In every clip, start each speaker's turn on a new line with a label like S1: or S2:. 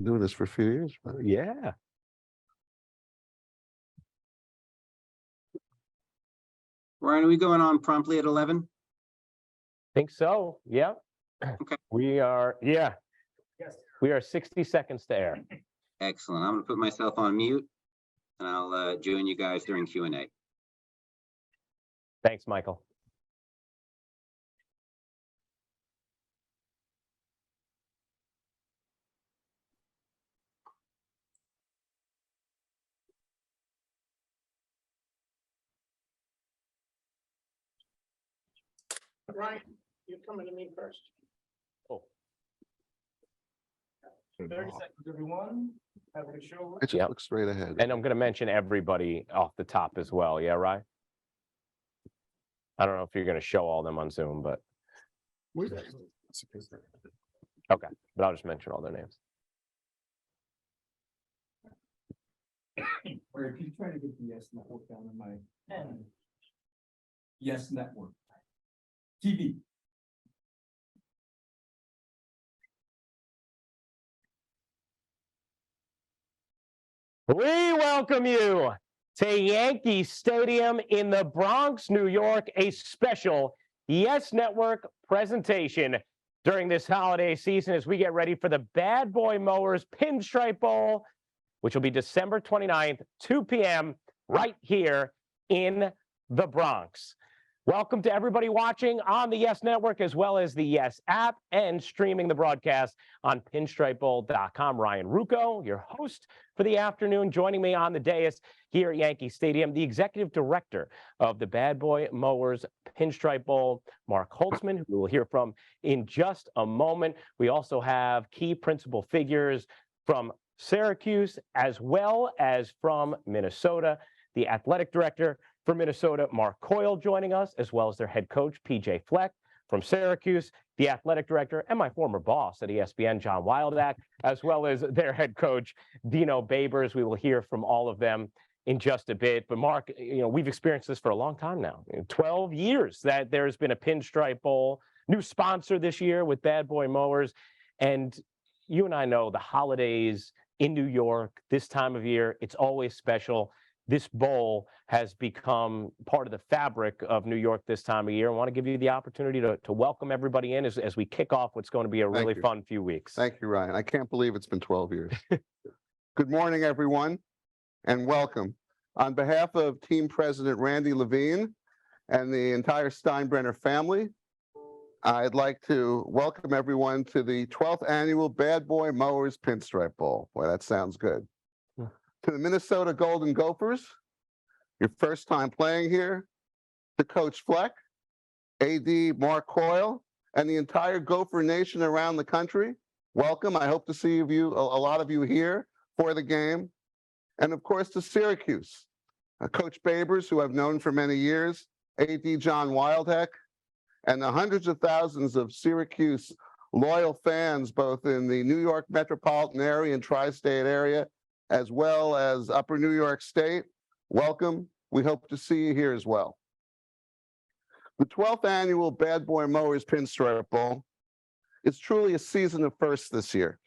S1: doing this for a few years. But
S2: Yeah.
S3: Ryan, are we going on promptly at 11?
S2: Think so. Yeah.
S3: Okay.
S2: We are. Yeah.
S4: Yes.
S2: We are 60 seconds to air.
S3: Excellent. I'm going to put myself on mute, and I'll join you guys during Q&A.
S2: Thanks, Michael.
S4: Ryan, you're coming to me first.
S2: Oh.
S4: 30 seconds, everyone. Have a good show.
S1: I just
S2: Yep.
S1: look straight ahead.
S2: And I'm going to mention everybody off the top as well. Yeah, right? I don't know if you're going to show all them on Zoom, but okay. But I'll just mention all their names.
S5: Or if you try to get the Yes Network down in my Yes Network TV.
S2: We welcome you to Yankee Stadium in the Bronx, New York, a special Yes Network presentation during this holiday season as we get ready for the Bad Boy Mowers Pinstripe Bowl, which will be December 29th, 2 p.m. right here in the Bronx. Welcome to everybody watching on the Yes Network, as well as the Yes app, and streaming the broadcast on pinstripebowl.com. Ryan Ruocco, your host for the afternoon, joining me on the dais here at Yankee Stadium, the executive director of the Bad Boy Mowers Pinstripe Bowl, Mark Holtzman, who we will hear from in just a moment. We also have key principal figures from Syracuse, as well as from Minnesota, the athletic director for Minnesota, Mark Coyle, joining us, as well as their head coach, PJ Fleck from Syracuse, the athletic director, and my former boss at ESPN, John Wildak, as well as their head coach, Dino Babers. We will hear from all of them in just a bit. But Mark, we've experienced this for a long time now, 12 years that there's been a Pinstripe Bowl, new sponsor this year with Bad Boy Mowers. And you and I know the holidays in New York, this time of year, it's always special. This bowl has become part of the fabric of New York this time of year. I want to give you the opportunity to welcome everybody in as we kick off what's going to be a really fun few weeks.
S1: Thank you, Ryan. I can't believe it's been 12 years. Good morning, everyone, and welcome. On behalf of Team President Randy Levine and the entire Steinbrenner family, I'd like to welcome everyone to the 12th annual Bad Boy Mowers Pinstripe Bowl. Boy, that sounds good. To the Minnesota Golden Gophers, your first time playing here, to Coach Fleck, AD Mark Coyle, and the entire Gopher Nation around the country, welcome. I hope to see a lot of you here for the game. And of course, to Syracuse, Coach Babers, who I've known for many years, AD John Wildheck, and the hundreds of thousands of Syracuse loyal fans, both in the New York metropolitan area and tri-state area, as well as Upper New York State. Welcome. We hope to see you here as well. The 12th annual Bad Boy Mowers Pinstripe Bowl is truly a season of firsts this year.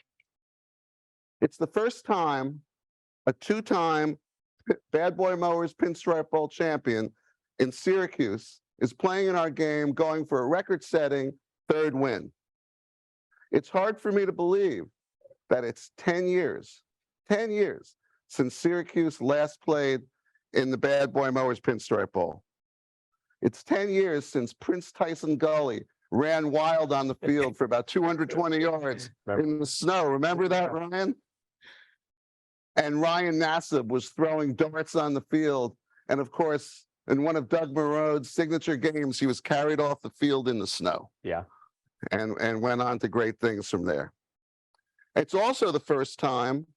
S1: It's the first time a two-time Bad Boy Mowers Pinstripe Bowl champion in Syracuse is playing in our game, going for a record-setting third win. It's hard for me to believe that it's 10 years since Syracuse last played in the Bad Boy Mowers Pinstripe Bowl. It's 10 years since Prince Tyson Gully ran wild on the field for about 220 yards in the snow. Remember that, Ryan? And Ryan Nassib was throwing darts on the field. And of course, in one of Doug Moreau's signature games, he was carried off the field in the snow.
S2: Yeah.
S1: And went on to great things from there. It's also the first time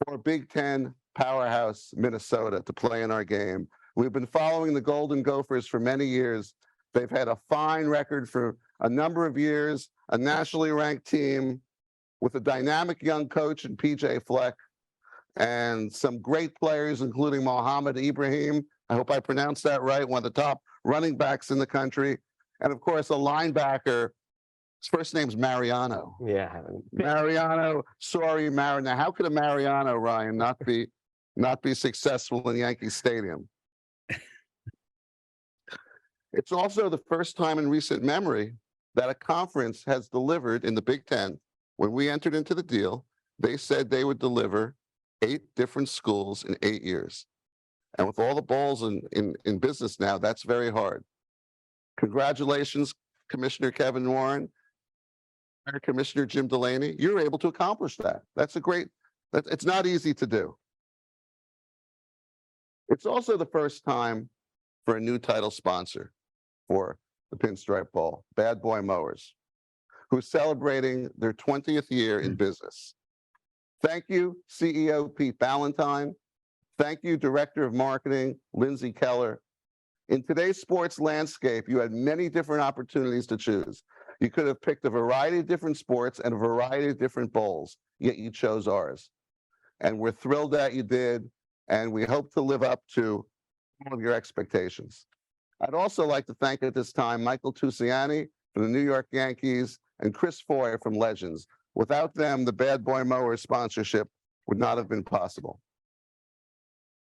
S1: for Big Ten powerhouse Minnesota to play in our game. We've been following the Golden Gophers for many years. They've had a fine record for a number of years, a nationally ranked team with a dynamic young coach in PJ Fleck and some great players, including Mohammed Ibrahim. I hope I pronounced that right, one of the top running backs in the country. And of course, a linebacker His first name's Mariano.
S2: Yeah.
S1: Mariano, sorry, Mariano. How could a Mariano, Ryan, not be successful in Yankee Stadium? It's also the first time in recent memory that a conference has delivered in the Big Ten. When we entered into the deal, they said they would deliver 8 different schools in 8 years. And with all the bowls in business now, that's very hard. Congratulations, Commissioner Kevin Warren, Commissioner Jim Delaney. You're able to accomplish that. It's not easy to do. It's also the first time for a new title sponsor for the Pinstripe Bowl, Bad Boy Mowers, who's celebrating their 20th year in business. Thank you, CEO Pete Ballantyne. Thank you, Director of Marketing, Lindsay Keller. In today's sports landscape, you had many different opportunities to choose. You could have picked a variety of different sports and a variety of different bowls, yet you chose ours. And we're thrilled that you did, and we hope to live up to all of your expectations. I'd also like to thank at this time Michael Tusiani from the New York Yankees and Chris Foy from Legends. Without them, the Bad Boy Mowers sponsorship would not have been possible.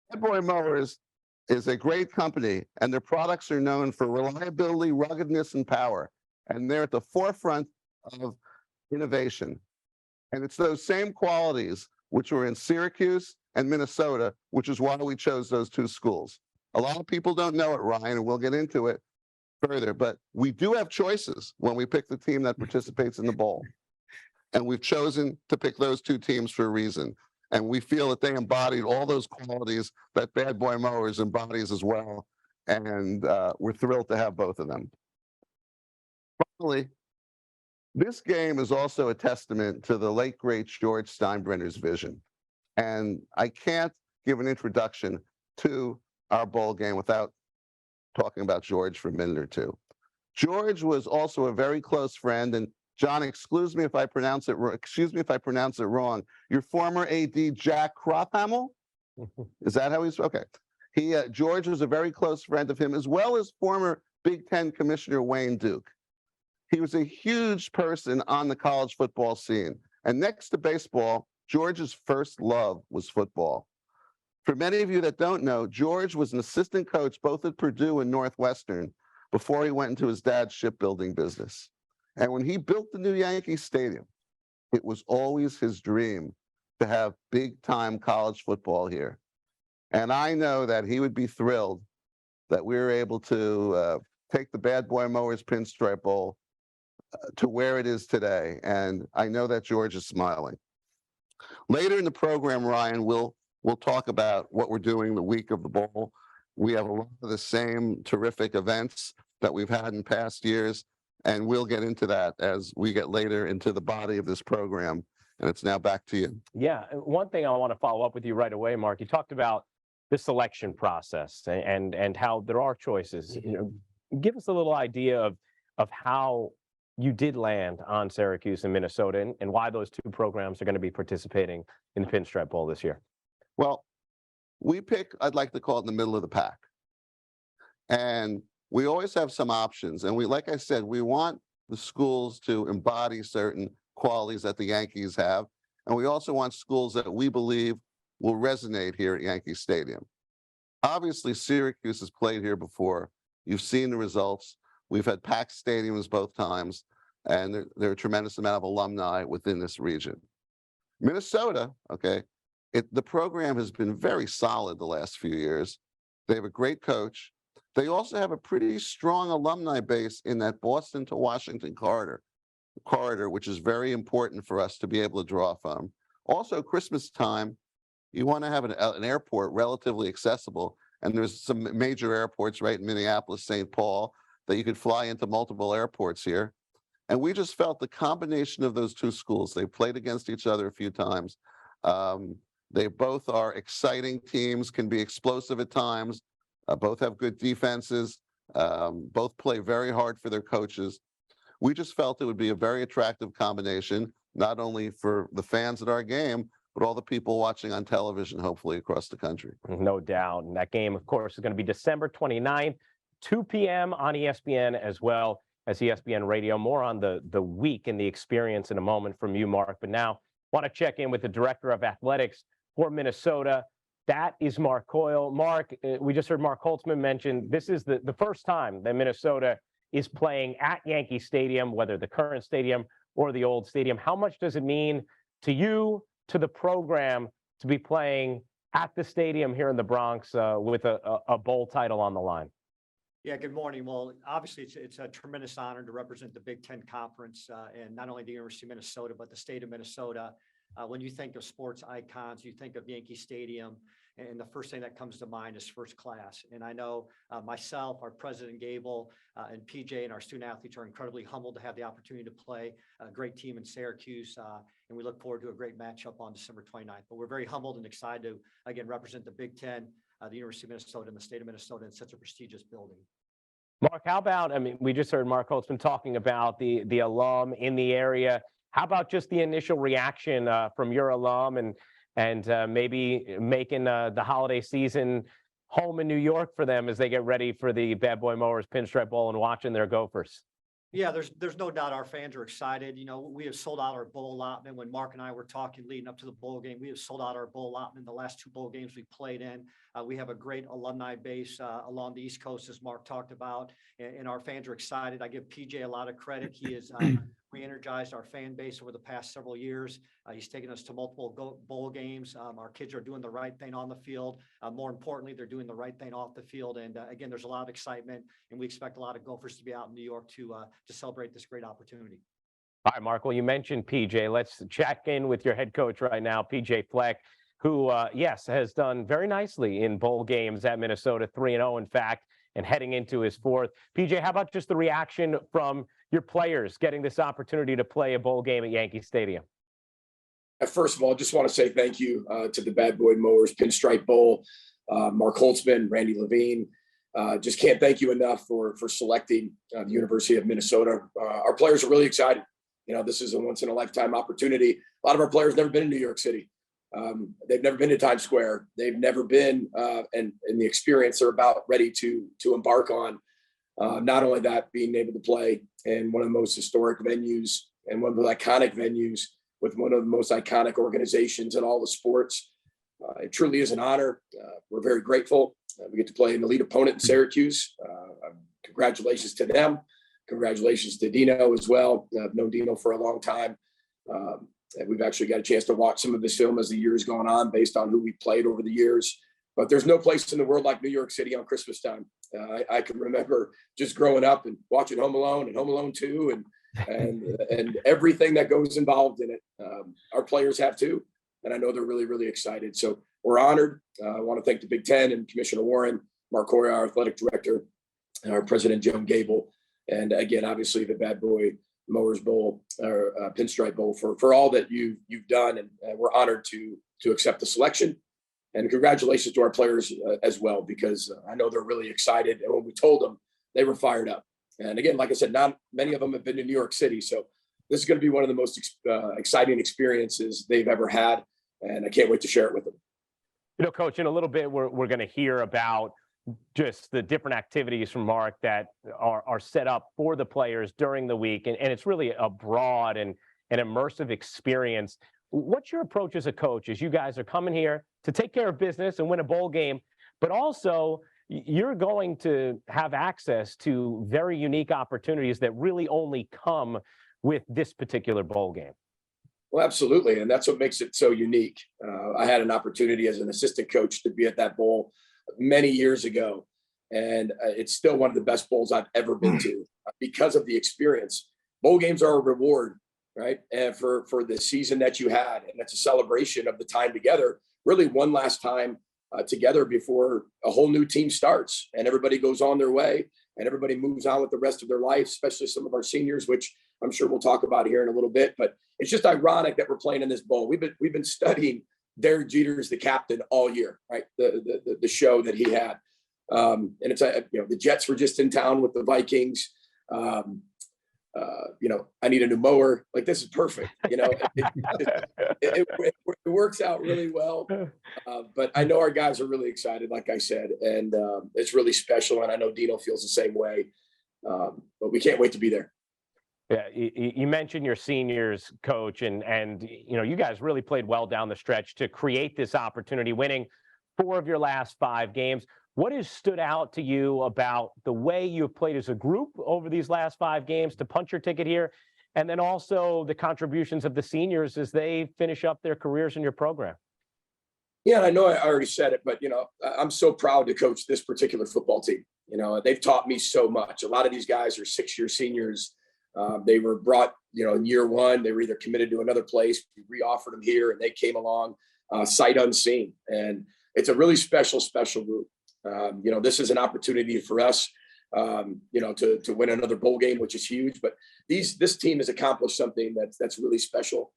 S1: Bad Boy Mowers is a great company, and their products are known for reliability, ruggedness, and power. And they're at the forefront of innovation. And it's those same qualities which were in Syracuse and Minnesota, which is why we chose those 2 schools. A lot of people don't know it, Ryan, and we'll get into it further, but we do have choices when we pick the team that participates in the bowl. And we've chosen to pick those 2 teams for a reason. And we feel that they embodied all those qualities that Bad Boy Mowers embodies as well. And we're thrilled to have both of them. Finally, this game is also a testament to the late, great George Steinbrenner's vision. And I can't give an introduction to our bowl game without talking about George for a minute or two. George was also a very close friend, and John, excuse me if I pronounce it wrong. Your former AD, Jack Crothamel? Is that how he's? Okay. George was a very close friend of him, as well as former Big Ten Commissioner Wayne Duke. He was a huge person on the college football scene. And next to baseball, George's first love was football. For many of you that don't know, George was an assistant coach both at Purdue and Northwestern before he went into his dad's shipbuilding business. And when he built the new Yankee Stadium, it was always his dream to have big-time college football here. And I know that he would be thrilled that we were able to take the Bad Boy Mowers Pinstripe Bowl to where it is today. And I know that George is smiling. Later in the program, Ryan, we'll talk about what we're doing the week of the bowl. We have a lot of the same terrific events that we've had in past years, and we'll get into that as we get later into the body of this program. And it's now back to you.
S2: Yeah, one thing I want to follow up with you right away, Mark. You talked about the selection process and how there are choices. Give us a little idea of how you did land on Syracuse and Minnesota, and why those 2 programs are going to be participating in the Pinstripe Bowl this year.
S1: Well, we pick, I'd like to call it, in the middle of the pack. And we always have some options. And like I said, we want the schools to embody certain qualities that the Yankees have. And we also want schools that we believe will resonate here at Yankee Stadium. Obviously, Syracuse has played here before. You've seen the results. We've had packed stadiums both times, and there are a tremendous amount of alumni within this region. Minnesota, okay, the program has been very solid the last few years. They have a great coach. They also have a pretty strong alumni base in that Boston to Washington corridor, which is very important for us to be able to draw from. Also, Christmas time, you want to have an airport relatively accessible, and there's some major airports right in Minneapolis, St. Paul, that you could fly into multiple airports here. And we just felt the combination of those 2 schools, they played against each other a few times. They both are exciting teams, can be explosive at times, both have good defenses, both play very hard for their coaches. We just felt it would be a very attractive combination, not only for the fans at our game, but all the people watching on television, hopefully across the country.
S2: No doubt. And that game, of course, is going to be December 29th, 2 p.m. on ESPN as well. as ESPN Radio. More on the week and the experience in a moment from you, Mark. But now want to check in with the director of athletics for Minnesota. That is Mark Coyle. Mark, we just heard Mark Holtzman mention this is the first time that Minnesota is playing at Yankee Stadium, whether the current stadium or the old stadium. How much does it mean to you, to the program, to be playing at the stadium here in the Bronx with a bowl title on the line?
S6: Yeah, good morning. Well, obviously, it's a tremendous honor to represent the Big Ten Conference and not only the University of Minnesota, but the state of Minnesota. When you think of sports icons, you think of Yankee Stadium, and the first thing that comes to mind is first class. And I know myself, our president Gable, and PJ and our student athletes are incredibly humbled to have the opportunity to play a great team in Syracuse. And we look forward to a great matchup on December 29th. But we're very humbled and excited to, again, represent the Big Ten, the University of Minnesota, and the state of Minnesota in such a prestigious building.
S2: Mark, how about, I mean, we just heard Mark Holtzman talking about the alum in the area. How about just the initial reaction from your alum and maybe making the holiday season home in New York for them as they get ready for the Bad Boy Mowers Pinstripe Bowl and watching their Gophers?
S6: Yeah, there's no doubt our fans are excited. You know, we have sold out our bowl allotment. When Mark and I were talking leading up to the bowl game, we have sold out our bowl allotment the last two bowl games we played in. We have a great alumni base along the East Coast, as Mark talked about, and our fans are excited. I give PJ a lot of credit. He has re-energized our fan base over the past several years. He's taken us to multiple bowl games. Our kids are doing the right thing on the field. More importantly, they're doing the right thing off the field. And again, there's a lot of excitement, and we expect a lot of Gophers to be out in New York to celebrate this great opportunity.
S2: All right, Mark, well, you mentioned PJ. Let's check in with your head coach right now, PJ Fleck, who, yes, has done very nicely in bowl games at Minnesota, 3-0, in fact, and heading into his fourth. PJ, how about just the reaction from your players getting this opportunity to play a bowl game at Yankee Stadium?
S7: First of all, I just want to say thank you to the Bad Boy Mowers Pinstripe Bowl, Mark Holtzman, Randy Levine. Just can't thank you enough for selecting the University of Minnesota. Our players are really excited. You know, this is a once-in-a-lifetime opportunity. A lot of our players never been in New York City. They've never been to Times Square. They've never been, and the experience they're about ready to embark on. Not only that, being able to play in one of the most historic venues and one of the iconic venues with one of the most iconic organizations in all the sports. It truly is an honor. We're very grateful. We get to play an elite opponent in Syracuse. Congratulations to them. Congratulations to Dino as well. I've known Dino for a long time. And we've actually got a chance to watch some of this film as the years gone on based on who we played over the years. But there's no place in the world like New York City on Christmas time. I can remember just growing up and watching Home Alone and Home Alone 2 and everything that goes involved in it. Our players have too. And I know they're really, really excited. So we're honored. I want to thank the Big Ten and Commissioner Warren, Mark Coyle, our athletic director, and our president, Joan Gable. And again, obviously the Bad Boy Mowers Bowl or Pinstripe Bowl for all that you've done. And we're honored to accept the selection. And congratulations to our players as well, because I know they're really excited. And when we told them, they were fired up. And again, like I said, not many of them have been to New York City. So this is going to be one of the most exciting experiences they've ever had. And I can't wait to share it with them.
S2: You know, Coach, in a little bit, we're going to hear about just the different activities from Mark that are set up for the players during the week. And it's really a broad and an immersive experience. What's your approach as a coach as you guys are coming here to take care of business and win a bowl game, but also you're going to have access to very unique opportunities that really only come with this particular bowl game?
S7: Well, absolutely. And that's what makes it so unique. I had an opportunity as an assistant coach to be at that bowl many years ago. And it's still one of the best bowls I've ever been to because of the experience. Bowl games are a reward, right? And for the season that you had, and it's a celebration of the time together, really one last time together before a whole new team starts and everybody goes on their way and everybody moves on with the rest of their life, especially some of our seniors, which I'm sure we'll talk about here in a little bit. But it's just ironic that we're playing in this bowl. We've been studying Derek Jeter's the captain all year, right? The show that he had, and it's the Jets were just in town with the Vikings. I need a new mower. Like, this is perfect. It works out really well. But I know our guys are really excited, like I said, and it's really special. And I know Dino feels the same way. But we can't wait to be there.
S2: Yeah, you mentioned your seniors, coach, and you guys really played well down the stretch to create this opportunity, winning 4 of your last 5 games. What has stood out to you about the way you've played as a group over these last 5 games to punch your ticket here, and then also the contributions of the seniors as they finish up their careers in your program?
S7: Yeah, and I know I already said it, but I'm so proud to coach this particular football team. They've taught me so much. A lot of these guys are 6-year seniors. They were brought, in year 1. They were either committed to another place. We re-offered them here, and they came along sight unseen. And it's a really special group. This is an opportunity for us, to win another bowl game, which is huge. But this team has accomplished something that's really special.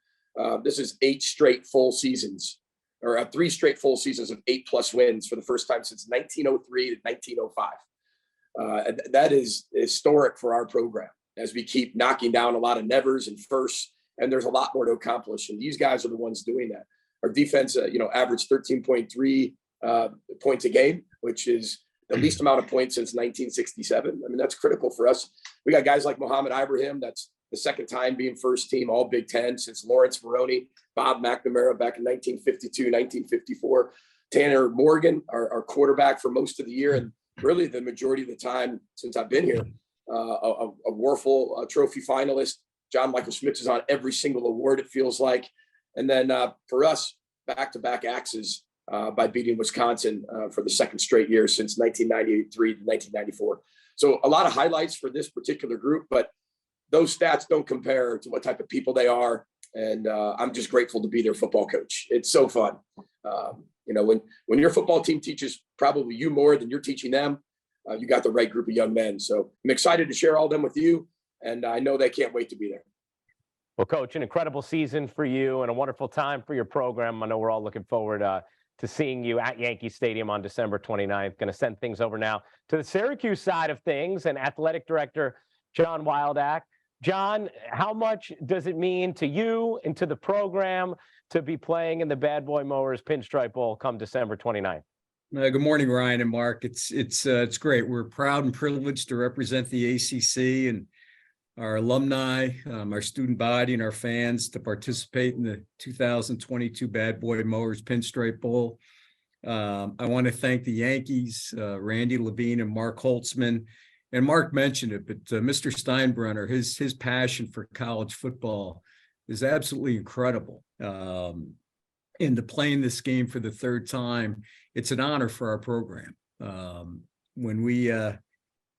S7: This is 3 straight full seasons of 8+ wins for the first time since 1903 to 1905. That is historic for our program as we keep knocking down a lot of nevers and firsts, and there's a lot more to accomplish. And these guys are the ones doing that. Our defense, averaged 13.3 points a game, which is the least amount of points since 1967. I mean, that's critical for us. We got guys like Mohamed Ibrahim. That's the second time being first team all Big Ten since Lawrence Maroney, Bob McNamara back in 1952, 1954. Tanner Morgan, our quarterback for most of the year, and really the majority of the time since I've been here, a Warfel trophy finalist. John Michael Schmitz is on every single award, it feels like. And then for us, back-to-back axes by beating Wisconsin for the second straight year since 1993 to 1994. So a lot of highlights for this particular group, but those stats don't compare to what type of people they are. And I'm just grateful to be their football coach. It's so fun. When your football team teaches probably you more than you're teaching them, you got the right group of young men. So I'm excited to share all of them with you. And I know they can't wait to be there.
S2: Well, Coach, an incredible season for you and a wonderful time for your program. I know we're all looking forward to seeing you at Yankee Stadium on December 29th. Going to send things over now to the Syracuse side of things and athletic director John Wildak. John, how much does it mean to you and to the program to be playing in the Bad Boy Mowers Pinstripe Bowl come December 29th?
S5: Good morning, Ryan and Mark. It's great. We're proud and privileged to represent the ACC and our alumni, our student body, and our fans to participate in the 2022 Bad Boy Mowers Pinstripe Bowl. I want to thank the Yankees, Randy Levine and Mark Holtzman. And Mark mentioned it, but Mr. Steinbrenner, his passion for college football is absolutely incredible. And to playing this game for the 3rd time, it's an honor for our program. When we had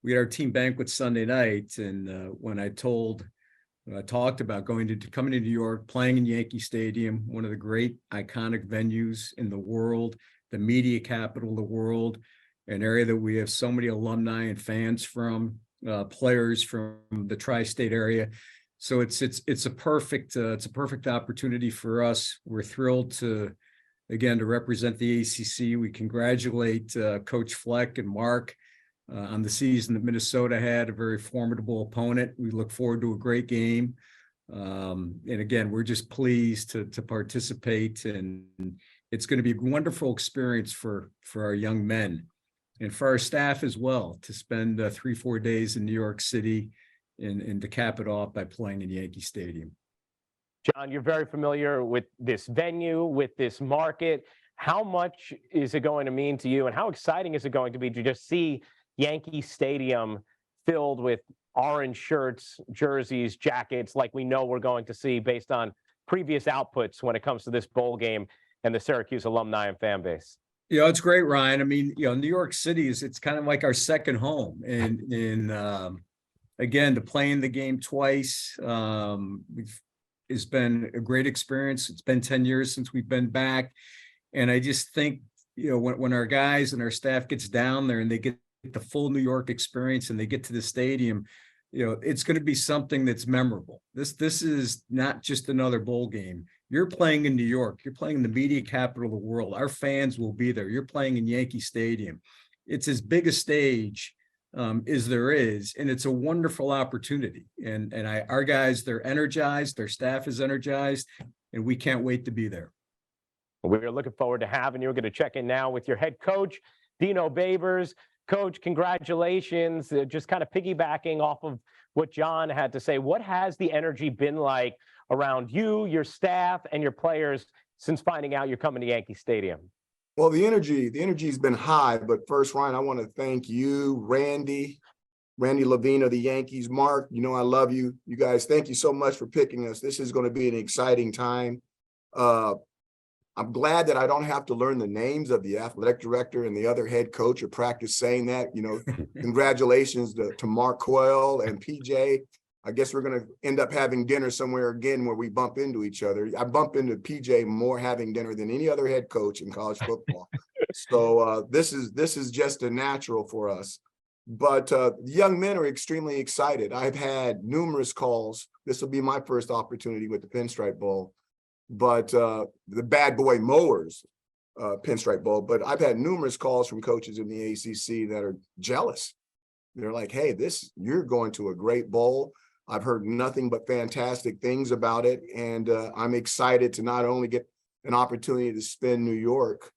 S5: our team banquet Sunday night, and when I talked about coming to New York, playing in Yankee Stadium, one of the great iconic venues in the world, the media capital of the world, an area that we have so many alumni and fans from, players from the tri-state area. So it's a perfect opportunity for us. We're thrilled to represent the ACC. We congratulate Coach Fleck and Mark on the season that Minnesota had, a very formidable opponent. We look forward to a great game. And again, we're just pleased to participate, and it's going to be a wonderful experience for our young men and for our staff as well, to spend 3-4 days in New York City and to cap it off by playing in Yankee Stadium.
S2: John, you're very familiar with this venue, with this market. How much is it going to mean to you, and how exciting is it going to be to just see Yankee Stadium filled with orange shirts, jerseys, jackets, like we know we're going to see based on previous outputs when it comes to this bowl game and the Syracuse alumni and fan base?
S5: It's great, Ryan. I mean, New York City it's kind of like our second home. And again, to play in the game twice, it's been a great experience. It's been 10 years since we've been back. And I just think, when our guys and our staff gets down there and they get the full New York experience and they get to the stadium, it's going to be something that's memorable. This is not just another bowl game. You're playing in New York. You're playing in the media capital of the world. Our fans will be there. You're playing in Yankee Stadium. It's as big a stage as there is, and it's a wonderful opportunity. And our guys, they're energized. Their staff is energized, and we can't wait to be there.
S2: We're looking forward to having you. We're going to check in now with your head coach, Dino Babers. Coach, congratulations. Just kind of piggybacking off of what John had to say, what has the energy been like around you, your staff, and your players since finding out you're coming to Yankee Stadium?
S8: Well, the energy's been high, but first, Ryan, I want to thank you, Randy Levine of the Yankees, Mark. You know I love you. You guys, thank you so much for picking us. This is going to be an exciting time. I'm glad that I don't have to learn the names of the athletic director and the other head coach or practice saying that. You know, congratulations to Mark Coyle and PJ. I guess we're going to end up having dinner somewhere again where we bump into each other. I bump into PJ more having dinner than any other head coach in college football. So this is just a natural for us. But the young men are extremely excited. I've had numerous calls. This will be my first opportunity with the Pinstripe Bowl, but the bad boy Mowers Pinstripe Bowl. But I've had numerous calls from coaches in the ACC that are jealous. They're like, hey, you're going to a great bowl. I've heard nothing but fantastic things about it. And I'm excited to not only get an opportunity to spend New York,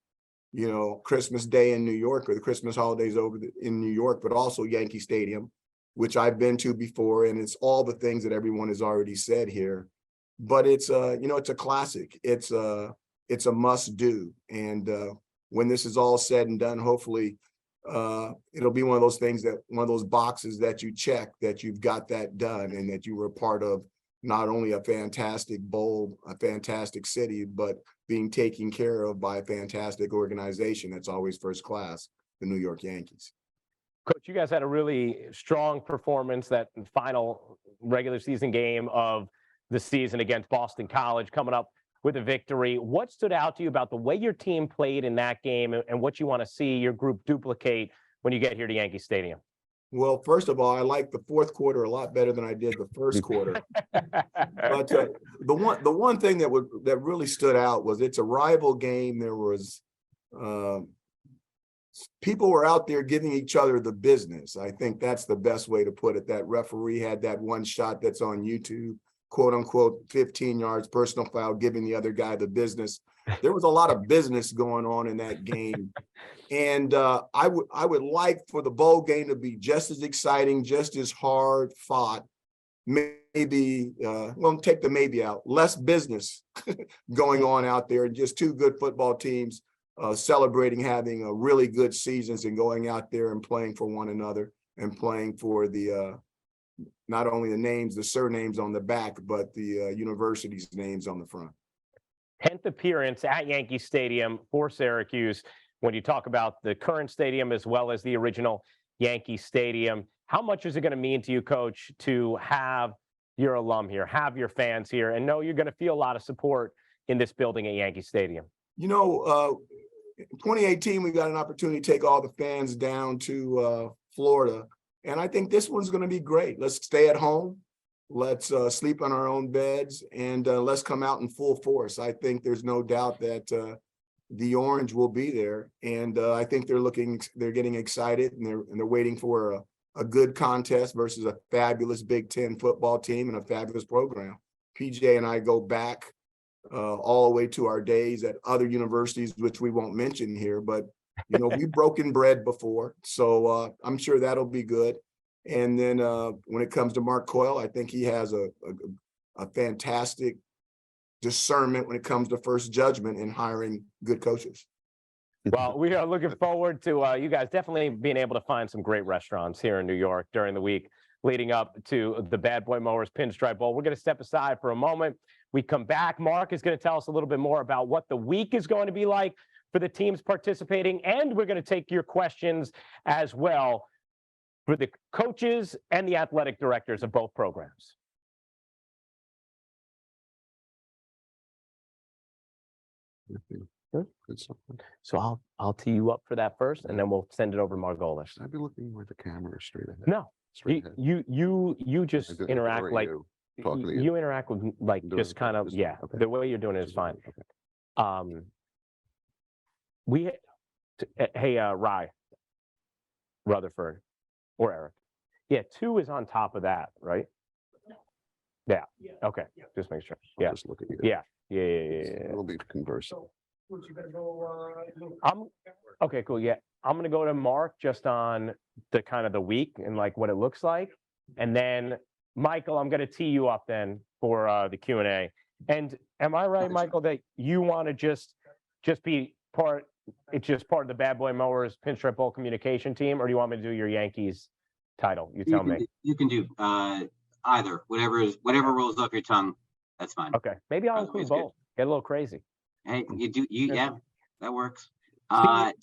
S8: you know, Christmas Day in New York or the Christmas holidays in New York, but also Yankee Stadium, which I've been to before. And it's all the things that everyone has already said here. But it's you know, it's a classic. It's a must do. And when this is all said and done, hopefully it'll be one of those things one of those boxes that you check that you've got that done and that you were a part of not only a fantastic bowl, a fantastic city, but being taken care of by a fantastic organization that's always first class, the New York Yankees.
S2: Coach, you guys had a really strong performance that final regular season game of the season against Boston College, coming up with a victory. What stood out to you about the way your team played in that game and what you want to see your group duplicate when you get here to Yankee Stadium?
S8: Well, first of all, I like the fourth quarter a lot better than I did the first quarter. But the one thing that really stood out was it's a rival game. There was people were out there giving each other the business. I think that's the best way to put it. That referee had that one shot that's on YouTube, quote unquote, 15 yards, personal foul, giving the other guy the business. There was a lot of business going on in that game. And I would like for the bowl game to be just as exciting, just as hard fought, maybe, well, take the maybe out, less business going on out there, and just two good football teams celebrating having a really good seasons and going out there and playing for one another and playing for the not only the names, the surnames on the back, but the university's names on the front.
S2: 10th appearance at Yankee Stadium for Syracuse. When you talk about the current stadium as well as the original Yankee Stadium, how much is it going to mean to you, Coach, to have your alum here, have your fans here, and know you're going to feel a lot of support in this building at Yankee Stadium?
S8: You know, in 2018, we got an opportunity to take all the fans down to Florida. And I think this one's going to be great. Let's stay at home. Let's sleep on our own beds, and let's come out in full force. I think there's no doubt that the orange will be there. And I think they're getting excited, and they're waiting for a good contest versus a fabulous Big Ten football team and a fabulous program. PJ and I go back all the way to our days at other universities, which we won't mention here, but you know, we've broken bread before, so I'm sure that'll be good. And then when it comes to Mark Coyle, I think he has a fantastic discernment when it comes to first judgment in hiring good coaches.
S2: Well, we are looking forward to you guys definitely being able to find some great restaurants here in New York during the week leading up to the Bad Boy Mowers Pinstripe Bowl. We're going to step aside for a moment. We come back. Mark is going to tell us a little bit more about what the week is going to be like for the teams participating, and we're going to take your questions as well for the coaches and the athletic directors of both programs. Good. So I'll tee you up for that first, and then we'll send it over to Margolis.
S1: I'd be looking where the camera is straight ahead.
S2: No,
S1: Straight ahead.
S2: you just
S1: I do-
S2: interact
S1: or
S2: like
S1: you, talking to
S2: you interact with like
S1: Doing
S2: just
S1: it
S2: kind of
S1: this
S2: yeah.
S1: way, okay.
S2: The way you're doing it is fine.
S1: Okay.
S2: Hey, Rye, Rutherford, or Eric. Yeah, 2 is on top of that, right? Yeah. Okay. Just make sure.
S1: I'll
S2: Yeah.
S1: just look at you.
S2: Yeah. Yeah.
S1: We'll be conversing.
S4: So, would you better go?
S2: Okay. Cool. Yeah. I'm going to go to Mark just on the kind of the week and like what it looks like. And then Michael, I'm going to tee you up then for the Q&A. And am I right, Michael, that you want to just be part, it's just part of the Bad Boy Mowers Pinstripe Bowl communication team, or do you want me to do your Yankees title? You tell me.
S3: You can do either, whatever rolls off your tongue. That's fine.
S2: Okay, maybe I'll
S3: Otherwise,
S2: include both. Get a little crazy.
S3: Hey,
S2: Yeah.
S3: yeah, that works.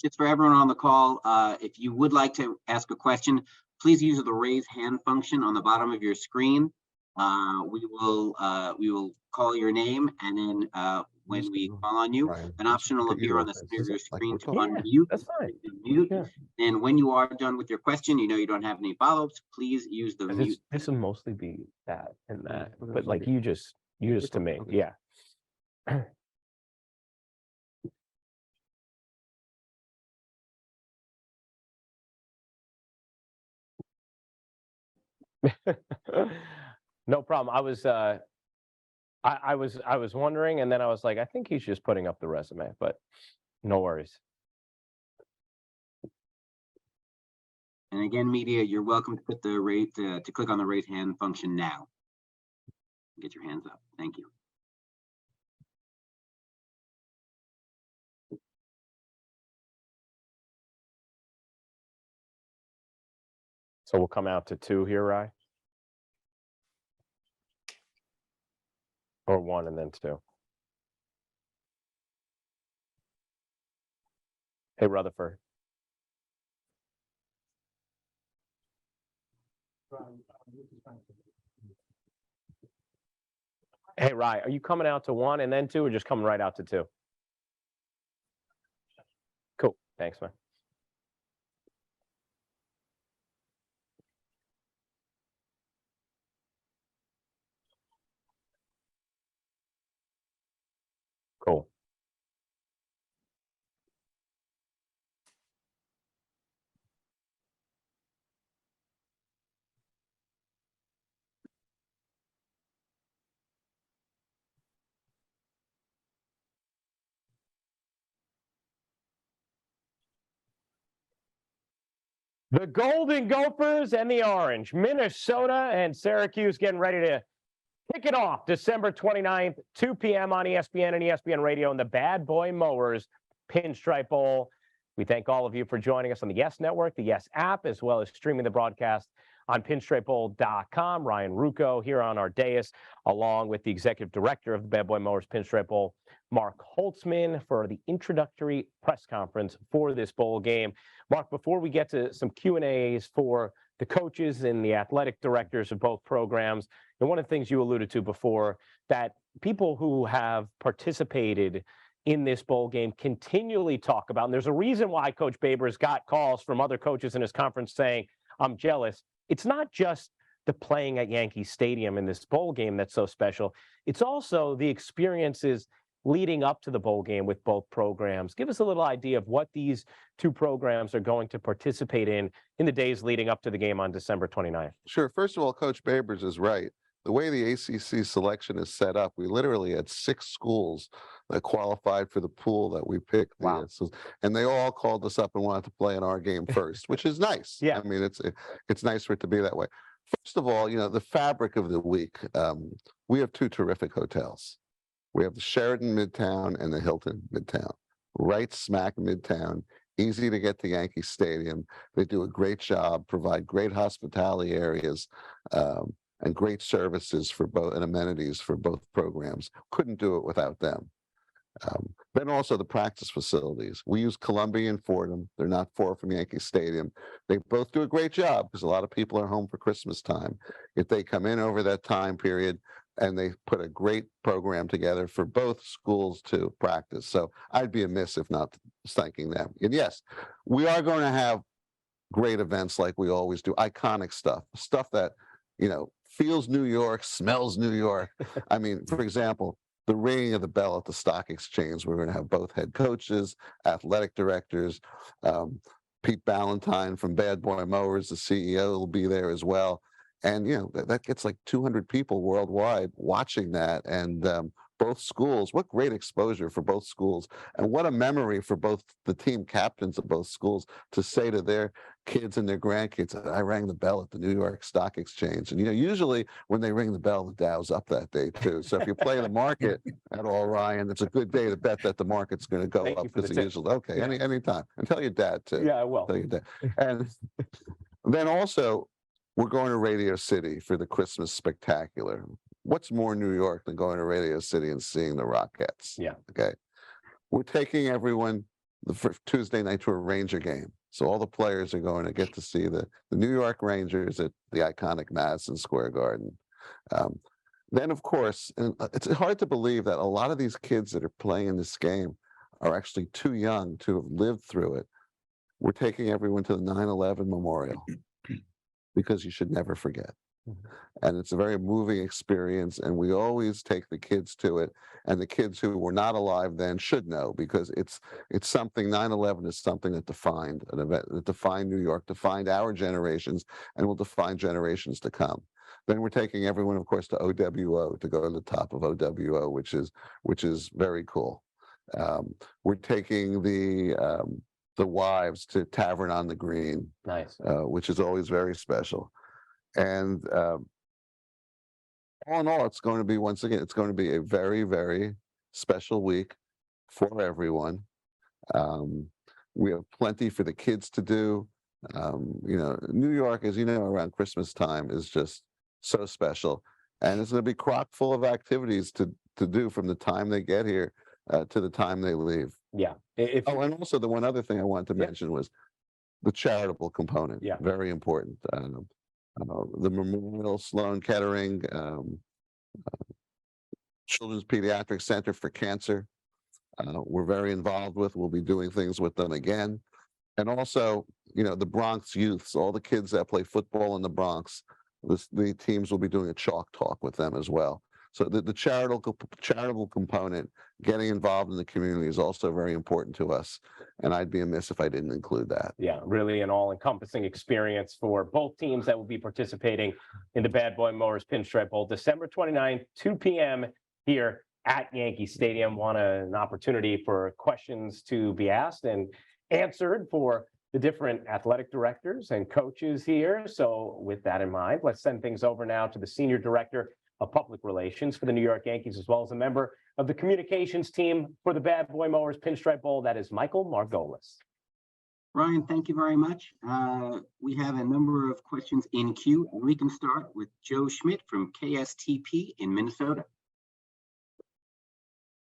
S3: Just for everyone on the call, if you would like to ask a question, please use the raise hand function on the bottom of your screen. We will call your name, and then when we call on you, an option will appear on the center of your screen to unmute.
S2: That's fine.
S3: Mute.
S2: Yeah.
S3: And when you are done with your question, you know you don't have any follow-ups, please use the mute.
S2: This will mostly be that and that, but like you just to me, yeah. No problem. I was wondering, and then I was like, I think he's just putting up the resume, but no worries.
S3: And again, media, you're welcome to put the to click on the raise hand function now. Get your hands up. Thank you.
S2: So we'll come out to 2 here, Rye? Or 1 and then 2. Hey, Rutherford. Hey, Rye, are you coming out to 1 and then 2, or just coming right out to 2? Cool. Thanks, man. Cool. The Golden Gophers and the Orange, Minnesota and Syracuse getting ready to kick it off December 29th, 2 p.m. on ESPN and ESPN Radio in the Bad Boy Mowers Pinstripe Bowl. We thank all of you for joining us on the Yes Network, the Yes app, as well as streaming the broadcast on pinstripebowl.com. Ryan Ruocco here on our dais, along with the executive director of the Bad Boy Mowers Pinstripe Bowl, Mark Holtzman, for the introductory press conference for this bowl game. Mark, before we get to some Q&As for the coaches and the athletic directors of both programs, and one of the things you alluded to before, that people who have participated in this bowl game continually talk about, and there's a reason why Coach Babers got calls from other coaches in his conference saying, I'm jealous. It's not just the playing at Yankee Stadium in this bowl game that's so special. It's also the experiences leading up to the bowl game with both programs. Give us a little idea of what these two programs are going to participate in the days leading up to the game on December 29th.
S1: Sure. First of all, Coach Babers is right. The way the ACC selection is set up, we literally had 6 schools that qualified for the pool that we picked.
S2: Wow.
S1: And they all called us up and wanted to play in our game first, which is nice.
S2: Yeah.
S1: I mean, it's nice for it to be that way. First of all, the fabric of the week, we have 2 terrific hotels. We have the Sheraton Midtown and the Hilton Midtown, right smack Midtown, easy to get to Yankee Stadium. They do a great job, provide great hospitality areas, and great services for both, and amenities for both programs. Couldn't do it without them. Then also the practice facilities. We use Columbia and Fordham. They're not far from Yankee Stadium. They both do a great job because a lot of people are home for Christmas time. If they come in over that time period, and they put a great program together for both schools to practice. So I'd be amiss if not thanking them. And yes, we are going to have great events like we always do, iconic stuff that, feels New York, smells New York. I mean, for example, the ringing of the bell at the stock exchange, we're going to have both head coaches, athletic directors, Pete Ballantyne from Bad Boy Mowers, the CEO, will be there as well. And, that gets like 200 people worldwide watching that and both schools. What great exposure for both schools, and what a memory for both the team captains of both schools to say to their kids and their grandkids, I rang the bell at the New York Stock Exchange. And, usually when they ring the bell, the Dow's up that day too. So if you play the market at all, Ryan, it's a good day to bet that the market's going to go
S2: Thank
S1: up,
S2: you for the
S1: because
S2: tip.
S1: usually, okay,
S2: Yeah.
S1: anytime. And tell your dad too.
S2: Yeah, I will.
S1: Tell your dad. And then also, we're going to Radio City for the Christmas Spectacular. What's more New York than going to Radio City and seeing the Rockettes?
S2: Yeah.
S1: Okay. We're taking everyone the first Tuesday night to a Ranger game. So all the players are going to get to see the New York Rangers at the iconic Madison Square Garden. Then, of course, and it's hard to believe that a lot of these kids that are playing in this game are actually too young to have lived through it. We're taking everyone to the 9/11 Memorial, because you should never forget. And it's a very moving experience, and we always take the kids to it, and the kids who were not alive then should know, because it's something. 9/11 is something that defined an event, that defined New York, defined our generations, and will define generations to come. Then we're taking everyone, of course, to OWO, to go to the top of OWO, which is very cool. We're taking the wives to Tavern on the Green,
S2: Nice.
S1: which is always very special. And all in all, it's going to be, once again, it's going to be a very, very special week for everyone. We have plenty for the kids to do. New York, as you know, around Christmas time is just so special. And it's going to be chock full of activities to do from the time they get here to the time they leave.
S2: Yeah.
S1: And also the one other thing I wanted to mention was the charitable component.
S2: Yeah.
S1: Very important. The Memorial Sloan Kettering Children's Pediatric Center for Cancer, we're very involved with. We'll be doing things with them again. And also, the Bronx youths, all the kids that play football in the Bronx, the teams will be doing a chalk talk with them as well. So the charitable component, getting involved in the community, is also very important to us. And I'd be amiss if I didn't include that.
S2: Yeah, really an all-encompassing experience for both teams that will be participating in the Bad Boy Mowers Pinstripe Bowl, December 29th, 2 p.m. here at Yankee Stadium. Want an opportunity for questions to be asked and answered for the different athletic directors and coaches here. So with that in mind, let's send things over now to the Senior Director of Public Relations for the New York Yankees, as well as a member of the communications team for the Bad Boy Mowers Pinstripe Bowl. That is Michael Margolis.
S3: Ryan, thank you very much. We have a number of questions in queue, and we can start with Joe Schmidt from KSTP in Minnesota.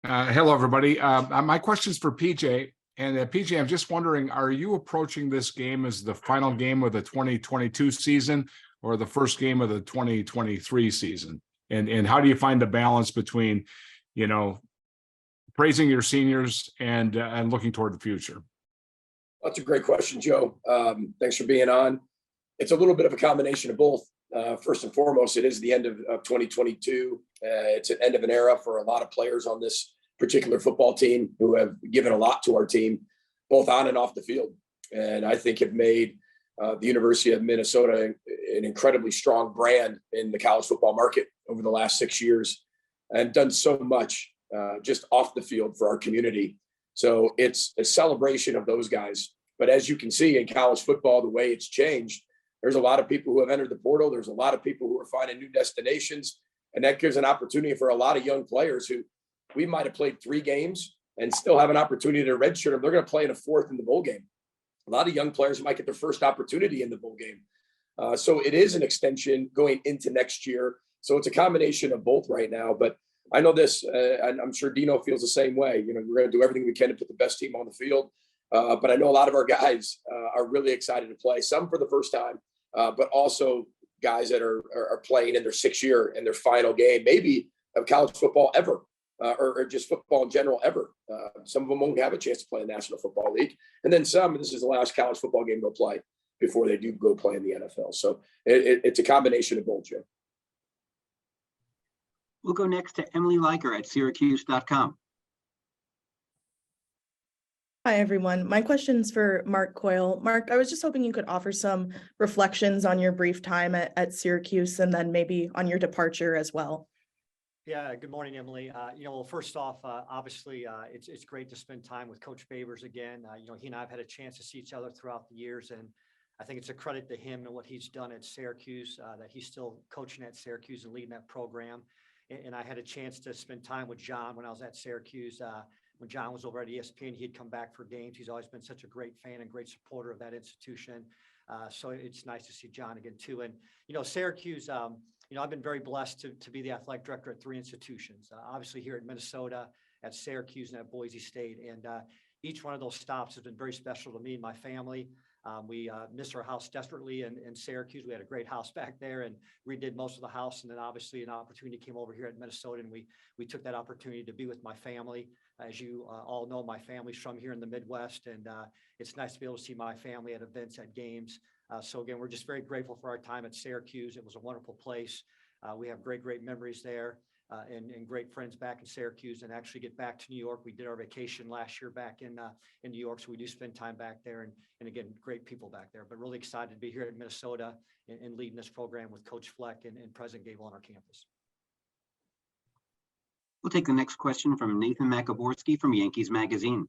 S9: Hello, everybody. My question is for PJ. And PJ, I'm just wondering, are you approaching this game as the final game of the 2022 season or the first game of the 2023 season? And how do you find the balance between, praising your seniors and looking toward the future?
S7: That's a great question, Joe. Thanks for being on. It's a little bit of a combination of both. First and foremost, it is the end of 2022. It's an end of an era for a lot of players on this particular football team who have given a lot to our team, both on and off the field. And I think have made the University of Minnesota an incredibly strong brand in the college football market over the last 6 years, and done so much just off the field for our community. So it's a celebration of those guys. But as you can see in college football, the way it's changed, there's a lot of people who have entered the portal. There's a lot of people who are finding new destinations. And that gives an opportunity for a lot of young players who we might have played 3 games and still have an opportunity to redshirt them. They're going to play in a 4th in the bowl game. A lot of young players might get their first opportunity in the bowl game. So it is an extension going into next year. So it's a combination of both right now. But I know this, and I'm sure Dino feels the same way. We're going to do everything we can to put the best team on the field. But I know a lot of our guys are really excited to play, some for the first time, but also guys that are playing in their 6th year and their final game, maybe of college football ever, or just football in general ever. Some of them won't have a chance to play in the National Football League. And then some, this is the last college football game they'll play before they do go play in the NFL. So it's a combination of both, Joe.
S3: We'll go next to Emily Liker at Syracuse.com.
S10: Hi, everyone. My question's for Mark Coyle. Mark, I was just hoping you could offer some reflections on your brief time at Syracuse and then maybe on your departure as well.
S6: Yeah, good morning, Emily. Well, first off, obviously, it's great to spend time with Coach Favors again. He and I have had a chance to see each other throughout the years, and I think it's a credit to him and what he's done at Syracuse, that he's still coaching at Syracuse and leading that program. And I had a chance to spend time with John when I was at Syracuse. When John was over at ESPN, he'd come back for games. He's always been such a great fan and great supporter of that institution. So it's nice to see John again, too. And, Syracuse, I've been very blessed to be the athletic director at 3 institutions, obviously here at Minnesota, at Syracuse, and at Boise State. And each one of those stops has been very special to me and my family. We miss our house desperately in Syracuse. We had a great house back there and redid most of the house. And then obviously an opportunity came over here at Minnesota, and we took that opportunity to be with my family. As you all know, my family's from here in the Midwest, and it's nice to be able to see my family at events, at games. So again, we're just very grateful for our time at Syracuse. It was a wonderful place. We have great memories there, and great friends back in Syracuse, and actually get back to New York. We did our vacation last year back in New York, so we do spend time back there, and again, great people back there. But really excited to be here in Minnesota and leading this program with Coach Fleck and President Gable on our campus.
S3: We'll take the next question from Nathan Makaborski from Yankees Magazine.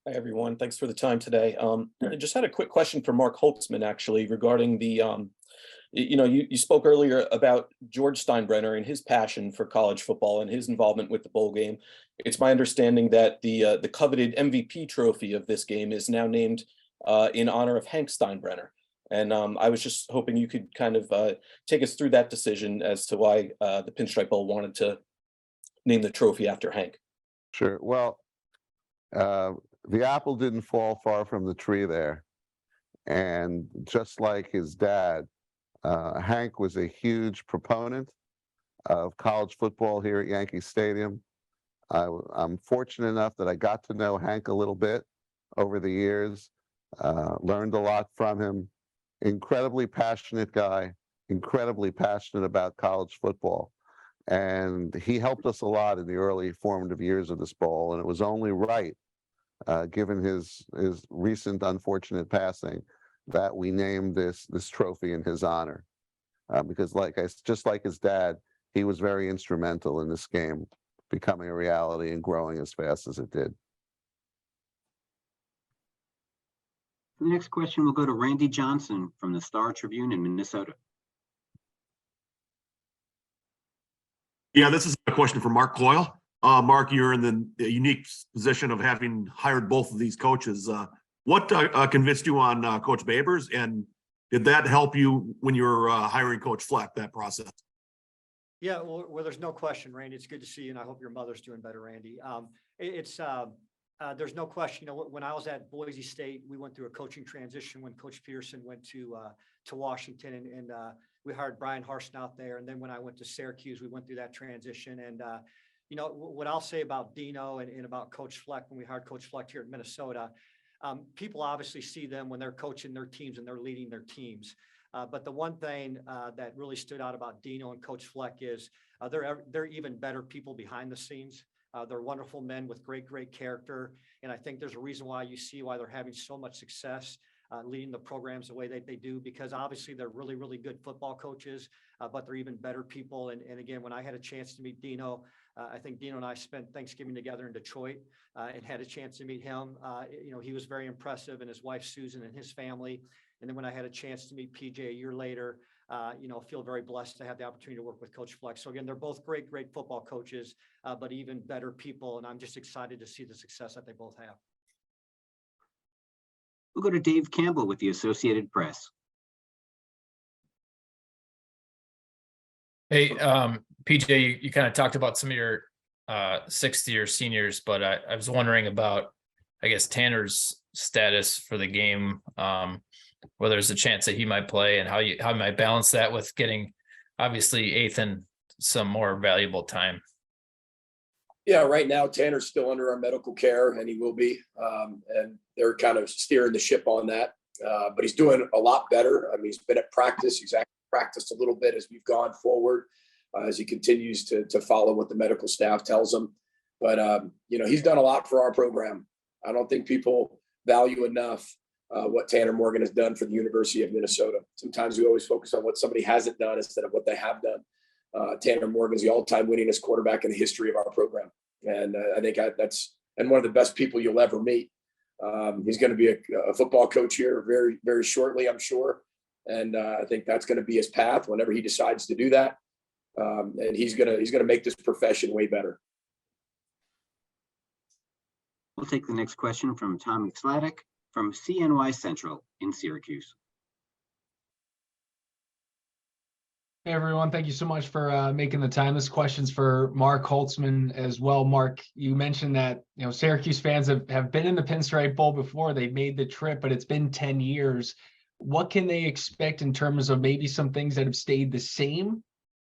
S11: Hi, everyone. Thanks for the time today. I just had a quick question for Mark Holtzman, actually, regarding the, you spoke earlier about George Steinbrenner and his passion for college football and his involvement with the bowl game. It's my understanding that the coveted MVP trophy of this game is now named in honor of Hank Steinbrenner. And I was just hoping you could kind of take us through that decision as to why the Pinstripe Bowl wanted to name the trophy after Hank.
S1: Sure. Well, the apple didn't fall far from the tree there. And just like his dad, Hank was a huge proponent of college football here at Yankee Stadium. I'm fortunate enough that I got to know Hank a little bit over the years, learned a lot from him. Incredibly passionate guy, incredibly passionate about college football. And he helped us a lot in the early formative years of this bowl. And it was only right, given his recent unfortunate passing, that we named this trophy in his honor. Because just like his dad, he was very instrumental in this game becoming a reality and growing as fast as it did.
S3: The next question will go to Randy Johnson from the Star Tribune in Minnesota.
S12: Yeah, this is a question for Mark Coyle. Mark, you're in the unique position of having hired both of these coaches. What convinced you on Coach Babers, and did that help you when you were hiring Coach Fleck, that process?
S6: Yeah, well, there's no question, Randy. It's good to see you, and I hope your mother's doing better, Randy. There's no question. When I was at Boise State, we went through a coaching transition when Coach Peterson went to Washington, and we hired Brian Harston out there. And then when I went to Syracuse, we went through that transition. And what I'll say about Dino and about Coach Fleck, when we hired Coach Fleck here in Minnesota, people obviously see them when they're coaching their teams and they're leading their teams. But the one thing that really stood out about Dino and Coach Fleck is they're even better people behind the scenes. They're wonderful men with great character. And I think there's a reason why they're having so much success leading the programs the way that they do, because obviously they're really good football coaches, but they're even better people. And again, when I had a chance to meet Dino, I think Dino and I spent Thanksgiving together in Detroit and had a chance to meet him. He was very impressive, and his wife, Susan, and his family. And then when I had a chance to meet PJ a year later, feel very blessed to have the opportunity to work with Coach Fleck. So again, they're both great football coaches, but even better people. And I'm just excited to see the success that they both have.
S3: We'll go to Dave Campbell with the Associated Press.
S13: Hey, PJ, you kind of talked about some of your 6th-year seniors, but I was wondering about, I guess, Tanner's status for the game, whether there's a chance that he might play, and how you might balance that with getting, obviously, Ethan some more valuable time.
S7: Yeah, right now Tanner's still under our medical care, and he will be. And they're kind of steering the ship on that. But he's doing a lot better. I mean, he's been at practice. He's actually practiced a little bit as we've gone forward, as he continues to follow what the medical staff tells him. But he's done a lot for our program. I don't think people value enough what Tanner Morgan has done for the University of Minnesota. Sometimes we always focus on what somebody hasn't done instead of what they have done. Tanner Morgan is the all-time winningest quarterback in the history of our program. And I think that's one of the best people you'll ever meet. He's going to be a football coach here very, very shortly, I'm sure. And I think that's going to be his path whenever he decides to do that. And he's going to make this profession way better.
S3: We'll take the next question from Tommy Sladek from CNY Central in Syracuse.
S14: Hey everyone, thank you so much for making the time. This question's for Mark Holtzman as well. Mark, you mentioned that Syracuse fans have been in the Pinstripe Bowl before. They made the trip, but it's been 10 years. What can they expect in terms of maybe some things that have stayed the same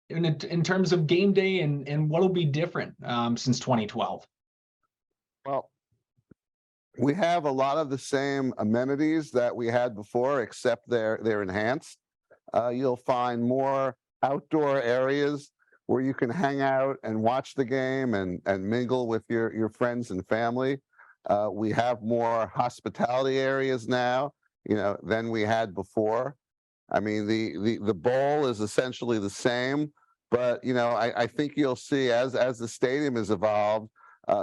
S14: in terms of game day, and what will be different since 2012?
S1: Well, we have a lot of the same amenities that we had before, except they're enhanced. You'll find more outdoor areas where you can hang out and watch the game and mingle with your friends and family. We have more hospitality areas now, than we had before. I mean, the bowl is essentially the same, but I think you'll see as the stadium has evolved,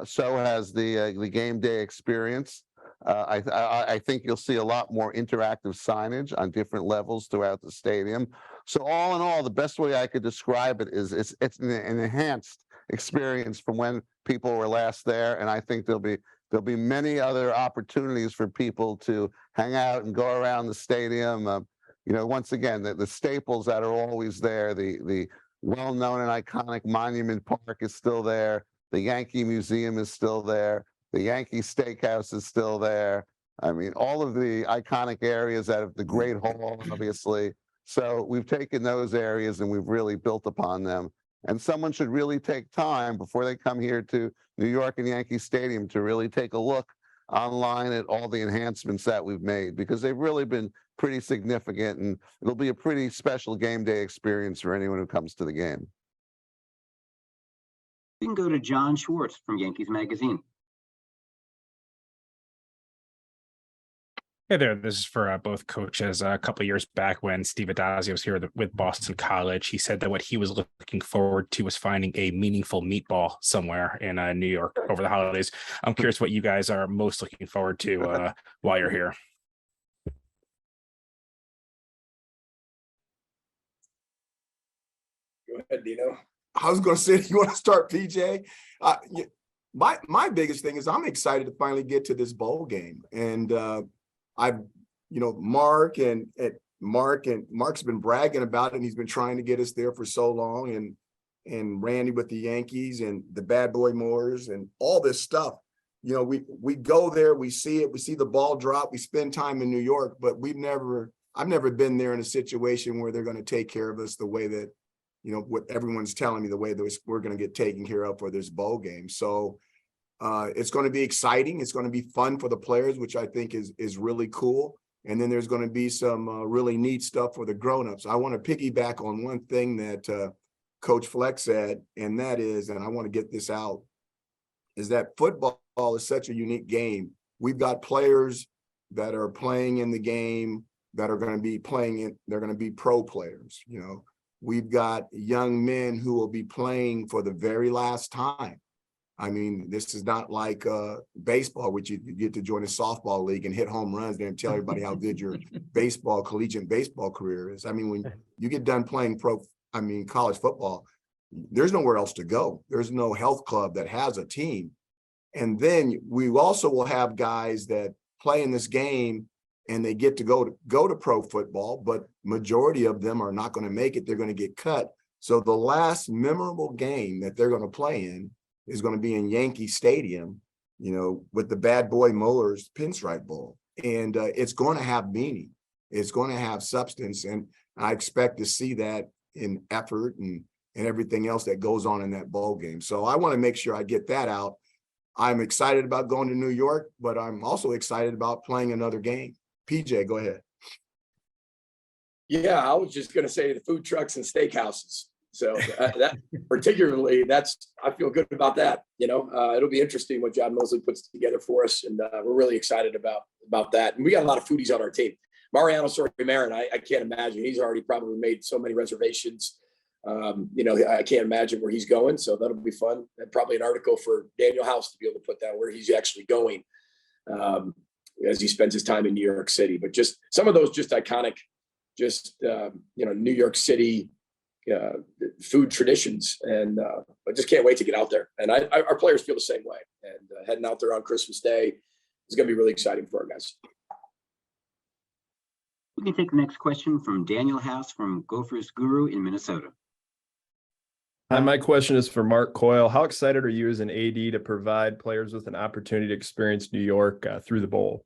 S1: so has the game day experience. I think you'll see a lot more interactive signage on different levels throughout the stadium. So all in all, the best way I could describe it is it's an enhanced experience from when people were last there, and I think there'll be many other opportunities for people to hang out and go around the stadium. Once again, the staples that are always there, the well-known and iconic Monument Park is still there. The Yankee Museum is still there. The Yankee Steakhouse is still there. I mean, all of the iconic areas out of the Great Hall, obviously. So we've taken those areas and we've really built upon them. And someone should really take time before they come here to New York and Yankee Stadium to really take a look online at all the enhancements that we've made, because they've really been pretty significant, and it'll be a pretty special game day experience for anyone who comes to the game.
S3: We can go to John Schwartz from Yankees Magazine.
S15: Hey there, this is for both coaches. A couple of years back when Steve Addazio was here with Boston College, he said that what he was looking forward to was finding a meaningful meatball somewhere in New York over the holidays. I'm curious what you guys are most looking forward to while you're here.
S7: Go ahead, Dino.
S8: I was going to say, you want to start, PJ? My biggest thing is I'm excited to finally get to this bowl game, and Mark's been bragging about it, and he's been trying to get us there for so long, and Randy with the Yankees and the bad boy Mowers and all this stuff. We go there, we see it, we see the ball drop, we spend time in New York, but I've never been there in a situation where they're going to take care of us the way that, what everyone's telling me, the way that we're going to get taken care of for this bowl game. So it's going to be exciting. It's going to be fun for the players, which I think is really cool. And then there's going to be some really neat stuff for the grownups. I want to piggyback on one thing that Coach Fleck said, and that is, and I want to get this out, is that football is such a unique game. We've got players that are playing in the game that are going to be they're going to be pro players. We've got young men who will be playing for the very last time. I mean, this is not like baseball, which you get to join a softball league and hit home runs there and tell everybody how good your collegiate baseball career is. I mean, when you get done playing college football, there's nowhere else to go. There's no health club that has a team. And then we also will have guys that play in this game and they get to go to pro football, but majority of them are not going to make it. They're going to get cut. So the last memorable game that they're going to play in is going to be in Yankee Stadium, with the bad boy Mowers Pinstripe Bowl. And it's going to have meaning. It's going to have substance. And I expect to see that in effort and everything else that goes on in that bowl game. So I want to make sure I get that out. I'm excited about going to New York, but I'm also excited about playing another game. PJ, go ahead.
S7: Yeah, I was just going to say the food trucks and steakhouses. So that particularly, I feel good about that. It'll be interesting what John Mosley puts together for us. And we're really excited about that. And we got a lot of foodies on our team. Mariano Marin, I can't imagine. He's already probably made so many reservations. I can't imagine where he's going. So that'll be fun. And probably an article for Daniel House to be able to put down where he's actually going as he spends his time in New York City. But just some of those just iconic, New York City food traditions. And I just can't wait to get out there. And our players feel the same way. And heading out there on Christmas Day is going to be really exciting for our guys.
S3: We can take the next question from Daniel House from Gophers Guru in Minnesota.
S16: Hi, my question is for Mark Coyle. How excited are you as an AD to provide players with an opportunity to experience New York through the bowl?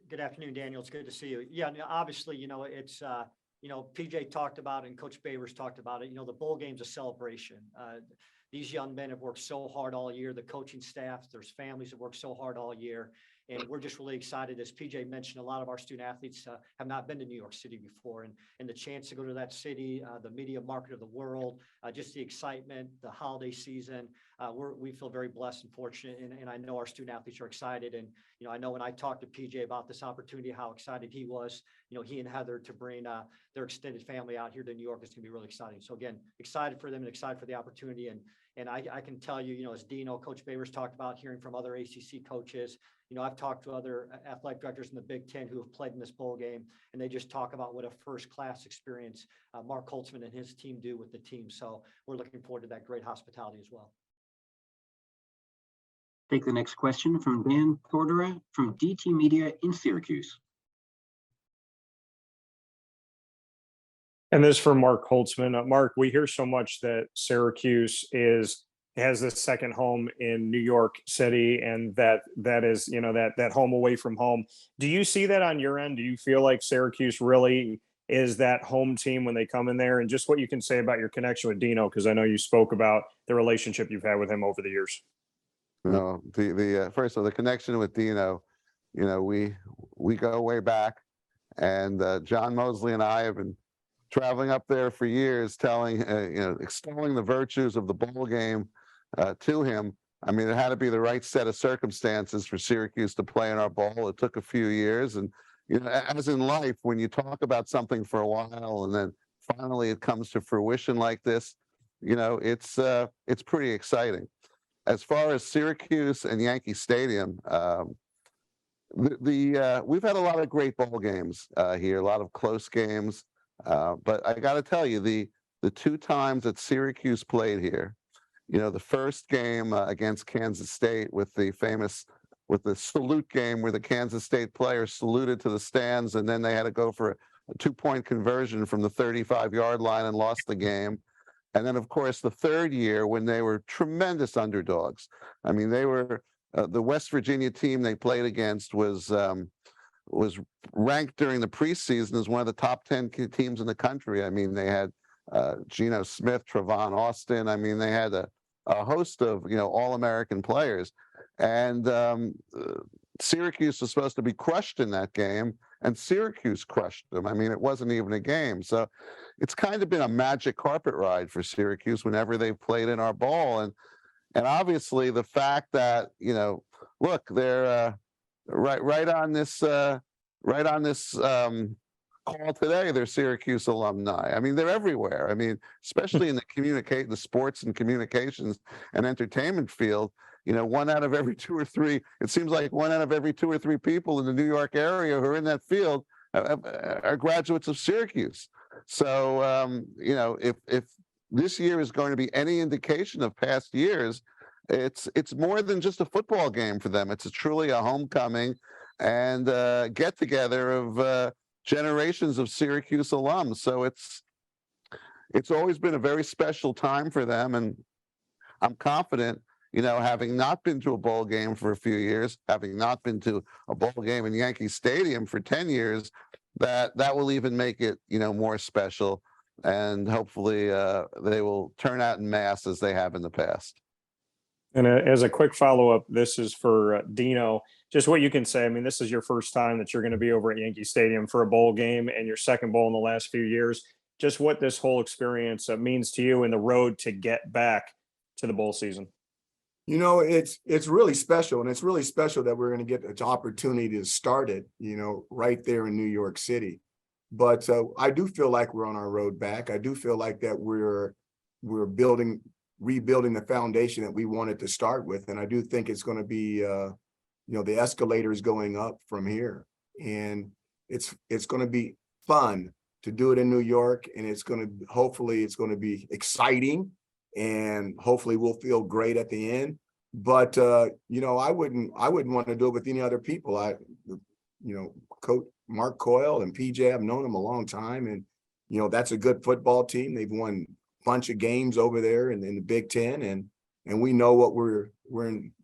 S6: Good afternoon, Daniel. It's good to see you. Yeah, obviously, it's, PJ talked about it and Coach Babers talked about it. The bowl game's a celebration. These young men have worked so hard all year, the coaching staff, there's families that work so hard all year. And we're just really excited. As PJ mentioned, a lot of our student athletes have not been to New York City before. And the chance to go to that city, the media market of the world, just the excitement, the holiday season, we feel very blessed and fortunate. And I know our student athletes are excited. And, I know when I talked to PJ about this opportunity, how excited he was, he and Heather to bring their extended family out here to New York, it's going to be really exciting. So again, excited for them and excited for the opportunity. And I can tell you, as Dino, Coach Babers talked about, hearing from other ACC coaches, I've talked to other athletic directors in the Big Ten who have played in this bowl game, and they just talk about what a first-class experience Mark Holtzman and his team do with the team. So we're looking forward to that great hospitality as well.
S3: Take the next question from Dan Cordera from DT Media in Syracuse.
S17: And this is for Mark Holtzman. Mark, we hear so much that Syracuse has this second home in New York City, and that is, that home away from home. Do you see that on your end? Do you feel like Syracuse really is that home team when they come in there? And just what you can say about your connection with Dino, because I know you spoke about the relationship you've had with him over the years.
S1: No, first of all, the connection with Dino, we go way back, and John Mosley and I have been traveling up there for years, extolling the virtues of the bowl game to him. I mean, it had to be the right set of circumstances for Syracuse to play in our bowl. It took a few years, and as in life, when you talk about something for a while and then finally it comes to fruition like this, it's pretty exciting. As far as Syracuse and Yankee Stadium, we've had a lot of great bowl games here, a lot of close games. But I got to tell you, the two times that Syracuse played here, the first game against Kansas State with the salute game where the Kansas State players saluted to the stands, and then they had to go for a 2-point conversion from the 35-yard line and lost the game. And then, of course, the third year when they were tremendous underdogs. I mean, they were the West Virginia team they played against was ranked during the preseason as one of the top 10 teams in the country. I mean, they had Geno Smith, Trevon Austin. I mean, they had a host of, All-American players. And Syracuse was supposed to be crushed in that game, and Syracuse crushed them. I mean, it wasn't even a game. So it's kind of been a magic carpet ride for Syracuse whenever they've played in our bowl. And obviously the fact that, look, they're right on this call today, they're Syracuse alumni. I mean, they're everywhere. I mean, especially in the sports and communications and entertainment field. 1 out of every 2 or 3, it seems like 1 out of every 2 or 3 people in the New York area who are in that field are graduates of Syracuse. So, if this year is going to be any indication of past years, it's more than just a football game for them. It's truly a homecoming and get together of generations of Syracuse alums. So it's always been a very special time for them, and I'm confident, having not been to a bowl game for a few years, having not been to a bowl game in Yankee Stadium for 10 years, that will even make it, more special. And hopefully they will turn out in mass as they have in the past.
S17: And as a quick follow-up, this is for Dino. Just what you can say. I mean, this is your first time that you're going to be over at Yankee Stadium for a bowl game and your second bowl in the last few years. just what this whole experience means to you in the road to get back to the bowl season.
S8: You know, it's really special, and it's really special that we're going to get the opportunity to start it, you know, right there in New York City. But I do feel like we're on our road back. I do feel like that we're rebuilding the foundation that we wanted to start with, and I do think it's going to be, you know, the escalator is going up from here, and it's going to be fun to do it in New York, and hopefully it's going to be exciting. And hopefully we'll feel great at the end. But you know, I wouldn't want to do it with any other people. You know, Coach Mark Coyle and PJ, I've known them a long time, and you know, that's a good football team. They've won a bunch of games over there in the Big Ten, and we know what we're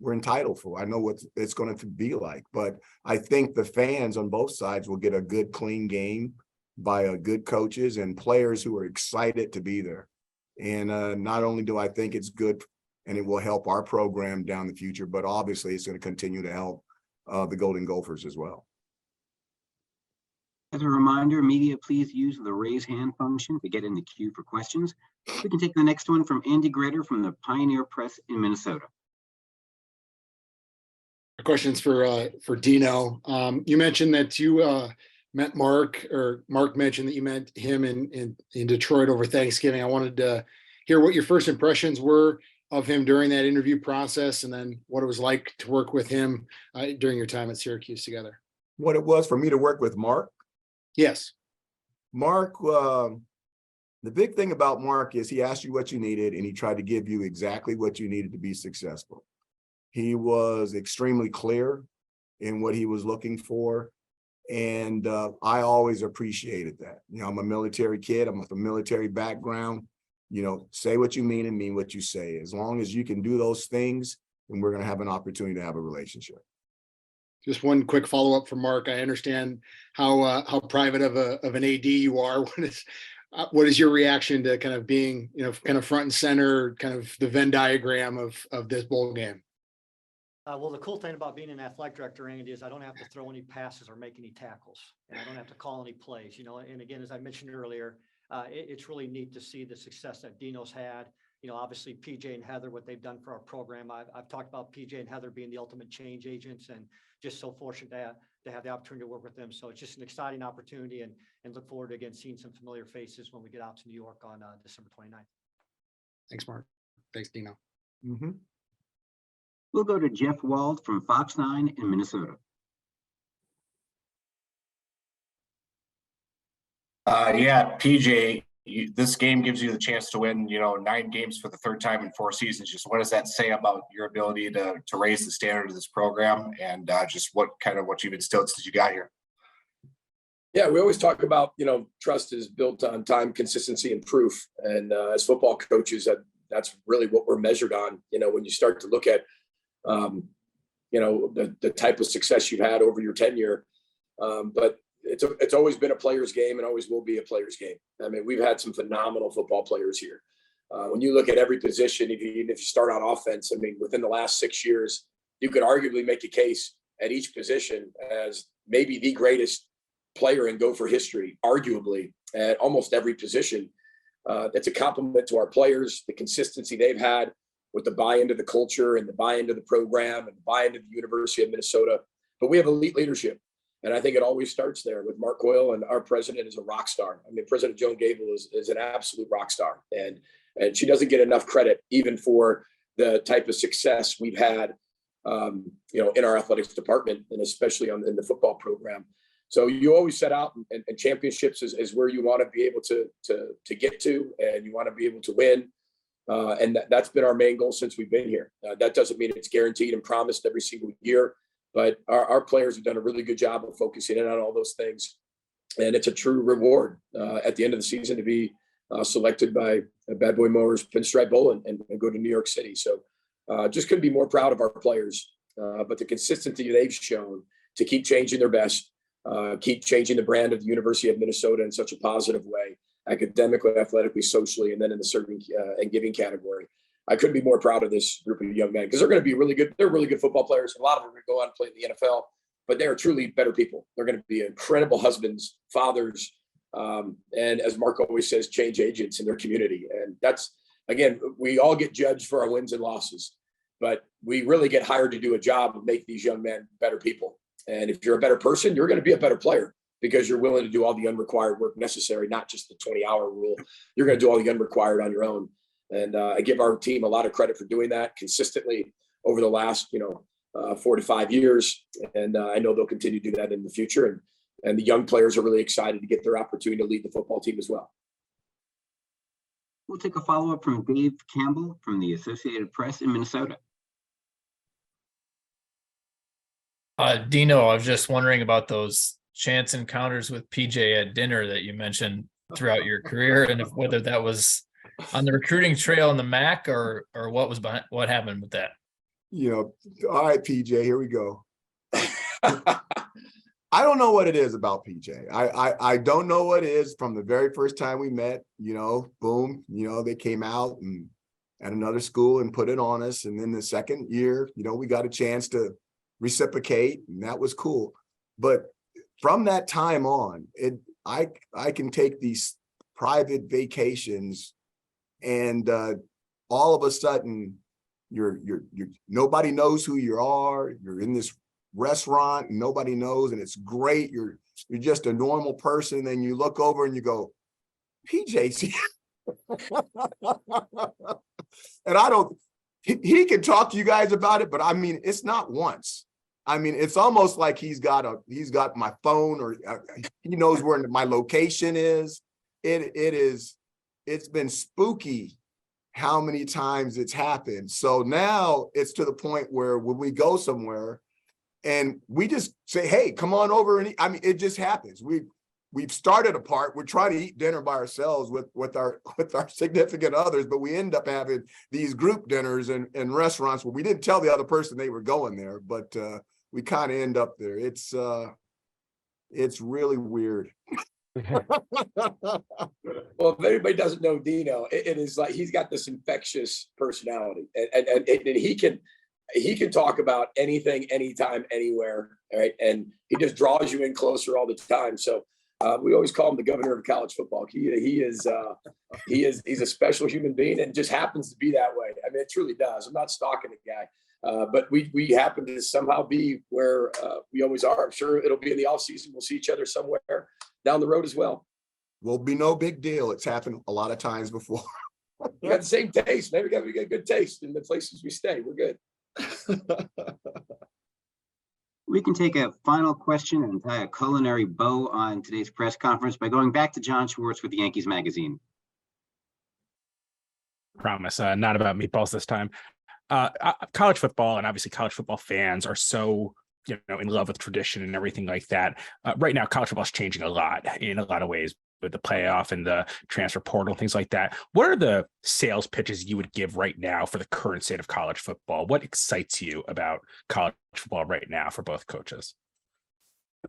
S8: entitled for. I know what it's going to be like, but I think the fans on both sides will get a good, clean game by good coaches and players who are excited to be there. And not only do I think it's good and it will help our program down the future, but obviously it's going to continue to help the Golden Gophers as well.
S3: As a reminder, media, please use the raise hand function to get in the queue for questions. We can take the next one from Andy Gretter from the Pioneer Press in Minnesota.
S18: Questions for Dino. You mentioned that you met Mark, or Mark mentioned that you met him in Detroit over Thanksgiving. I wanted to hear what your first impressions were of him during that interview process, and then what it was like to work with him during your time at Syracuse together.
S8: What it was for me to work with Mark?
S18: Yes.
S8: Mark, the big thing about Mark is he asked you what you needed, and he tried to give you exactly what you needed to be successful. He was extremely clear in what he was looking for. And I always appreciated that. You know, I'm a military kid. I'm with a military background. You know, say what you mean and mean what you say. As long as you can do those things, then we're going to have an opportunity to have a relationship.
S18: Just one quick follow-up from Mark. I understand how private of an AD you are. What is your reaction to kind of being, you know, kind of front and center, kind of the Venn diagram of this bowl game?
S6: Well, the cool thing about being an athletic director, Andy, is I don't have to throw any passes or make any tackles, and I don't have to call any plays, you know. And again, as I mentioned earlier, it's really neat to see the success that Dino's had. You know, obviously PJ and Heather, what they've done for our program. I've talked about PJ and Heather being the ultimate change agents, and just so fortunate to have the opportunity to work with them. So it's just an exciting opportunity, and look forward to, again, seeing some familiar faces when we get out to New York on December 29th.
S18: Thanks, Mark. Thanks, Dino.
S8: Mm-hmm.
S3: We'll go to Jeff Wald from Fox 9 in Minnesota.
S19: Yeah, PJ, this game gives you the chance to win, you know, 9 games for the third time in 4 seasons. Just what does that say about your ability to raise the standard of this program, and just what you've instilled since you got here?
S7: Yeah, we always talk about, you know, trust is built on time, consistency, and proof. And as football coaches, that's really what we're measured on. You know, when you start to look at you know, the type of success you've had over your tenure. But it's always been a player's game and always will be a player's game. I mean, we've had some phenomenal football players here. When you look at every position, even if you start on offense, I mean, within the last 6 years, you could arguably make a case at each position as maybe the greatest player in Gopher history, arguably at almost every position. That's a compliment to our players, the consistency they've had with the buy-in to the culture and the buy-in to the program and the buy-in to the University of Minnesota. But we have elite leadership. And I think it always starts there with Mark Coyle, and our president is a rock star. I mean, President Joan Gable is an absolute rock star. And she doesn't get enough credit even for the type of success we've had, you know, in our athletics department, and especially in the football program. So you always set out, and championships is where you want to be able to get to, and you want to be able to win. And that's been our main goal since we've been here. That doesn't mean it's guaranteed and promised every single year, but our players have done a really good job of focusing in on all those things. And it's a true reward at the end of the season to be selected by a Bad Boy Mowers Pinstripe Bowl and go to New York City. So just couldn't be more proud of our players, but the consistency they've shown to keep changing their best, keep changing the brand of the University of Minnesota in such a positive way, academically, athletically, socially, and then in the serving and giving category. I couldn't be more proud of this group of young men because they're going to be really good. They're really good football players. A lot of them are going to go on and play in the NFL, but they are truly better people. They're going to be incredible husbands, fathers, And as Mark always says, change agents in their community. And that's, again, we all get judged for our wins and losses, but we really get hired to do a job of making these young men better people. And if you're a better person, you're going to be a better player because you're willing to do all the unrequired work necessary, not just the 20-hour rule. You're going to do all the unrequired on your own. And I give our team a lot of credit for doing that consistently over the last, 4 to 5 years. And I know they'll continue to do that in the future. And the young players are really excited to get their opportunity to lead the football team as well.
S3: We'll take a follow-up from Dave Campbell from the Associated Press in Minnesota.
S13: Dino, I was just wondering about those chance encounters with PJ at dinner that you mentioned throughout your career, and whether that was on the recruiting trail in the MAC or what was behind, what happened with that.
S8: All right, PJ, here we go. I don't know what it is about PJ. I don't know what it is. From the very first time we met, boom, they came out and at another school and put it on us. And then the second year, we got a chance to reciprocate, and that was cool. But from that time on, I can take these private vacations, and all of a sudden, you're nobody knows who you are. You're in this restaurant and nobody knows, and it's great. You're just a normal person. Then you look over and you go, PJ's here. And he can talk to you guys about it, but I mean, it's not once. I mean, it's almost like he's got my phone, or he knows where my location is. It's been spooky how many times it's happened. So now it's to the point where when we go somewhere and we just say, hey, come on over and eat. I mean, it just happens. We've started apart. We're trying to eat dinner by ourselves with our significant others, but we end up having these group dinners and restaurants where we didn't tell the other person they were going there, but we kind of end up there. It's really weird.
S7: Well, if anybody doesn't know Dino, it is like he's got this infectious personality, and he can talk about anything, anytime, anywhere, right? And he just draws you in closer all the time. So we always call him the governor of college football. He's a special human being, and just happens to be that way. I mean, it truly does. I'm not stalking the guy, but we happen to somehow be where we always are. I'm sure it'll be in the off season. We'll see each other somewhere down the road as well.
S8: Will be no big deal. It's happened a lot of times before.
S7: We got the same taste. Maybe we got good taste in the places we stay. We're good.
S3: We can take a final question and tie a culinary bow on today's press conference by going back to John Schwartz with the Yankees magazine.
S15: Promise, not about meatballs this time. College football, and obviously college football fans are so in love with tradition and everything like that. Right now, college football is changing a lot in a lot of ways, with the playoff and the transfer portal, things like that. What are the sales pitches you would give right now for the current state of college football? What excites you about college football right now for both coaches?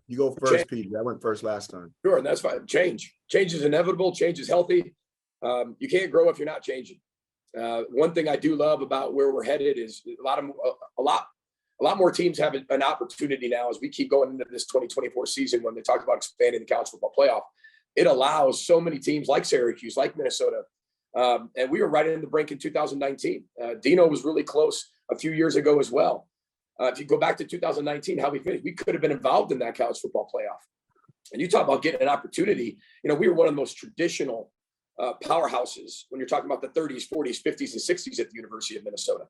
S8: You go first, Pete. I went first last time. Sure,
S7: and that's fine. Change is inevitable. Change is healthy. You can't grow if you're not changing. One thing I do love about where we're headed is a lot more teams have an opportunity now as we keep going into this 2024 season. When they talk about expanding the college football playoff, it allows so many teams like Syracuse, like Minnesota. And we were right in the brink in 2019. Dino was really close a few years ago as well. If you go back to 2019, how we finished, we could have been involved in that college football playoff. And you talk about getting an opportunity. We were one of the most traditional powerhouses when you're talking about the 30s, 40s, 50s, and 60s at the University of Minnesota.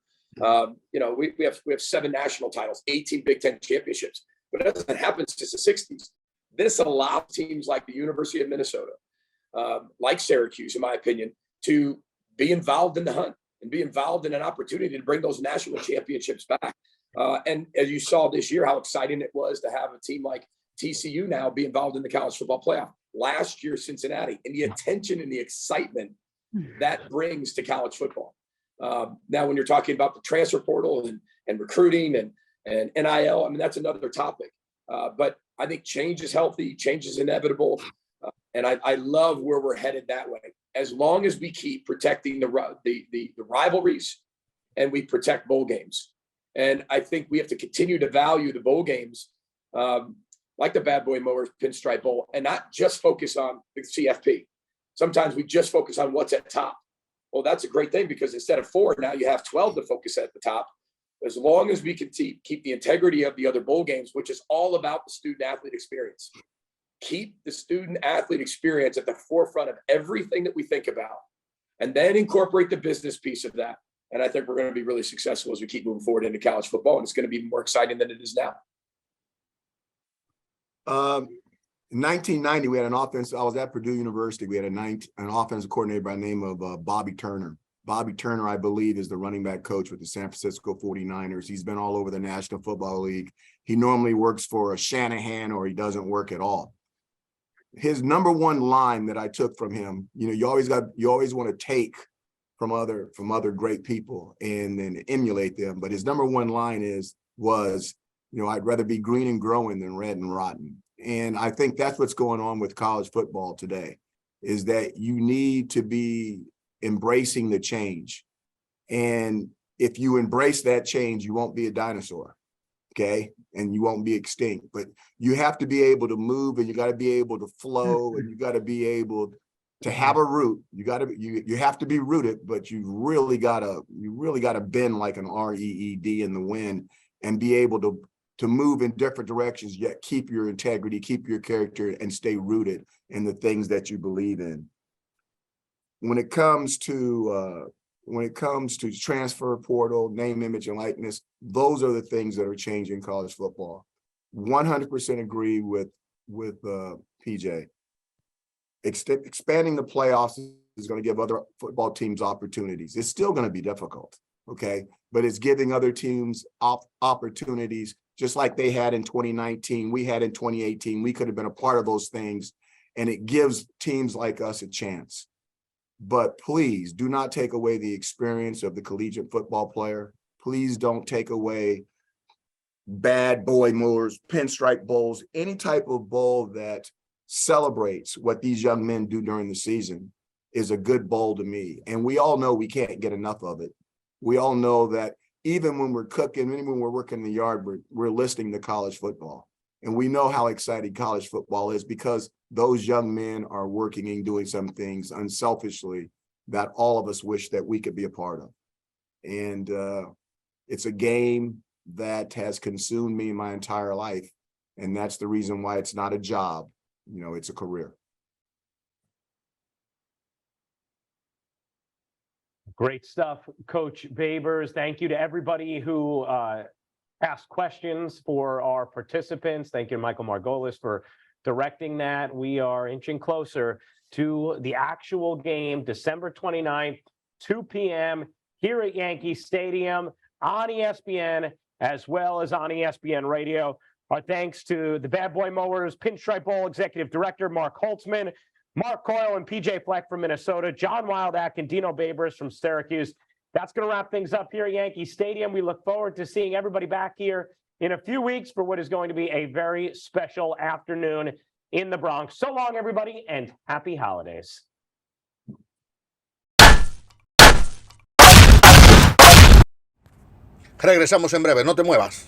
S7: We have 7 national titles, 18 Big Ten championships, but it doesn't happen since the 60s. This allows teams like the University of Minnesota, like Syracuse, in my opinion, to be involved in the hunt and be involved in an opportunity to bring those national championships back. And as you saw this year, how exciting it was to have a team like TCU now be involved in the college football playoff. Last year, Cincinnati, and the attention and the excitement that brings to college football. Now, when you're talking about the transfer portal and recruiting and NIL, I mean, that's another topic. But I think change is healthy, change is inevitable. And I love where we're headed that way. As long as we keep protecting the rivalries and we protect bowl games. And I think we have to continue to value the bowl games like the Bad Boy Mowers Pinstripe Bowl, and not just focus on the CFP. Sometimes we just focus on what's at top. Well, that's a great thing because instead of 4, now you have 12 to focus at the top. As long as we can keep the integrity of the other bowl games, which is all about the student athlete experience. Keep the student athlete experience at the forefront of everything that we think about, and then incorporate the business piece of that. And I think we're going to be really successful as we keep moving forward into college football, and it's going to be more exciting than it is now.
S8: In 1990, we had an offense. I was at Purdue University. We had an offensive coordinator by the name of Bobby Turner. Bobby Turner, I believe, is the running back coach with the San Francisco 49ers. He's been all over the National Football League. He normally works for a Shanahan, or he doesn't work at all. His number one line that I took from him, you always want to take from other great people and then emulate them. But his number one line was, I'd rather be green and growing than red and rotten. And I think that's what's going on with college football today, is that you need to be embracing the change. And if you embrace that change, you won't be a dinosaur, okay? And you won't be extinct. But you have to be able to move, and you got to be able to flow, and you got to be able to have a root. You have to be rooted, but you really gotta bend like an REED in the wind and be able to move in different directions, yet keep your integrity, keep your character, and stay rooted in the things that you believe in. When it comes to transfer portal, name, image, and likeness, those are the things that are changing college football. 100% agree with PJ. Expanding the playoffs is going to give other football teams opportunities. It's still going to be difficult, okay? But it's giving other teams opportunities, just like they had in 2019, we had in 2018. We could have been a part of those things, and it gives teams like us a chance. But please do not take away the experience of the collegiate football player. Please don't take away Bad Boy Mowers, Pinstripe Bowls, any type of bowl that celebrates what these young men do during the season is a good bowl to me. And we all know we can't get enough of it. We all know that even when we're cooking, even when we're working in the yard, we're listening to college football. And we know how exciting college football is because those young men are working and doing some things unselfishly that all of us wish that we could be a part of. And it's a game that has consumed me my entire life. And that's the reason why it's not a job. It's a career.
S2: Great stuff, Coach Babers. Thank you to everybody who asked questions for our participants. Thank you to Michael Margolis for directing that. We are inching closer to the actual game, December 29th, 2 p.m. here at Yankee Stadium on ESPN, as well as on ESPN Radio. Our thanks to the Bad Boy Mowers Pinstripe Bowl Executive Director, Mark Holtzman, Mark Coyle and PJ Fleck from Minnesota, John Wildak and Dino Babers from Syracuse. That's going to wrap things up here at Yankee Stadium. We look forward to seeing everybody back here in a few weeks for what is going to be a very special afternoon in the Bronx. So long, everybody, and happy holidays.
S20: Regresamos en breve, no te muevas.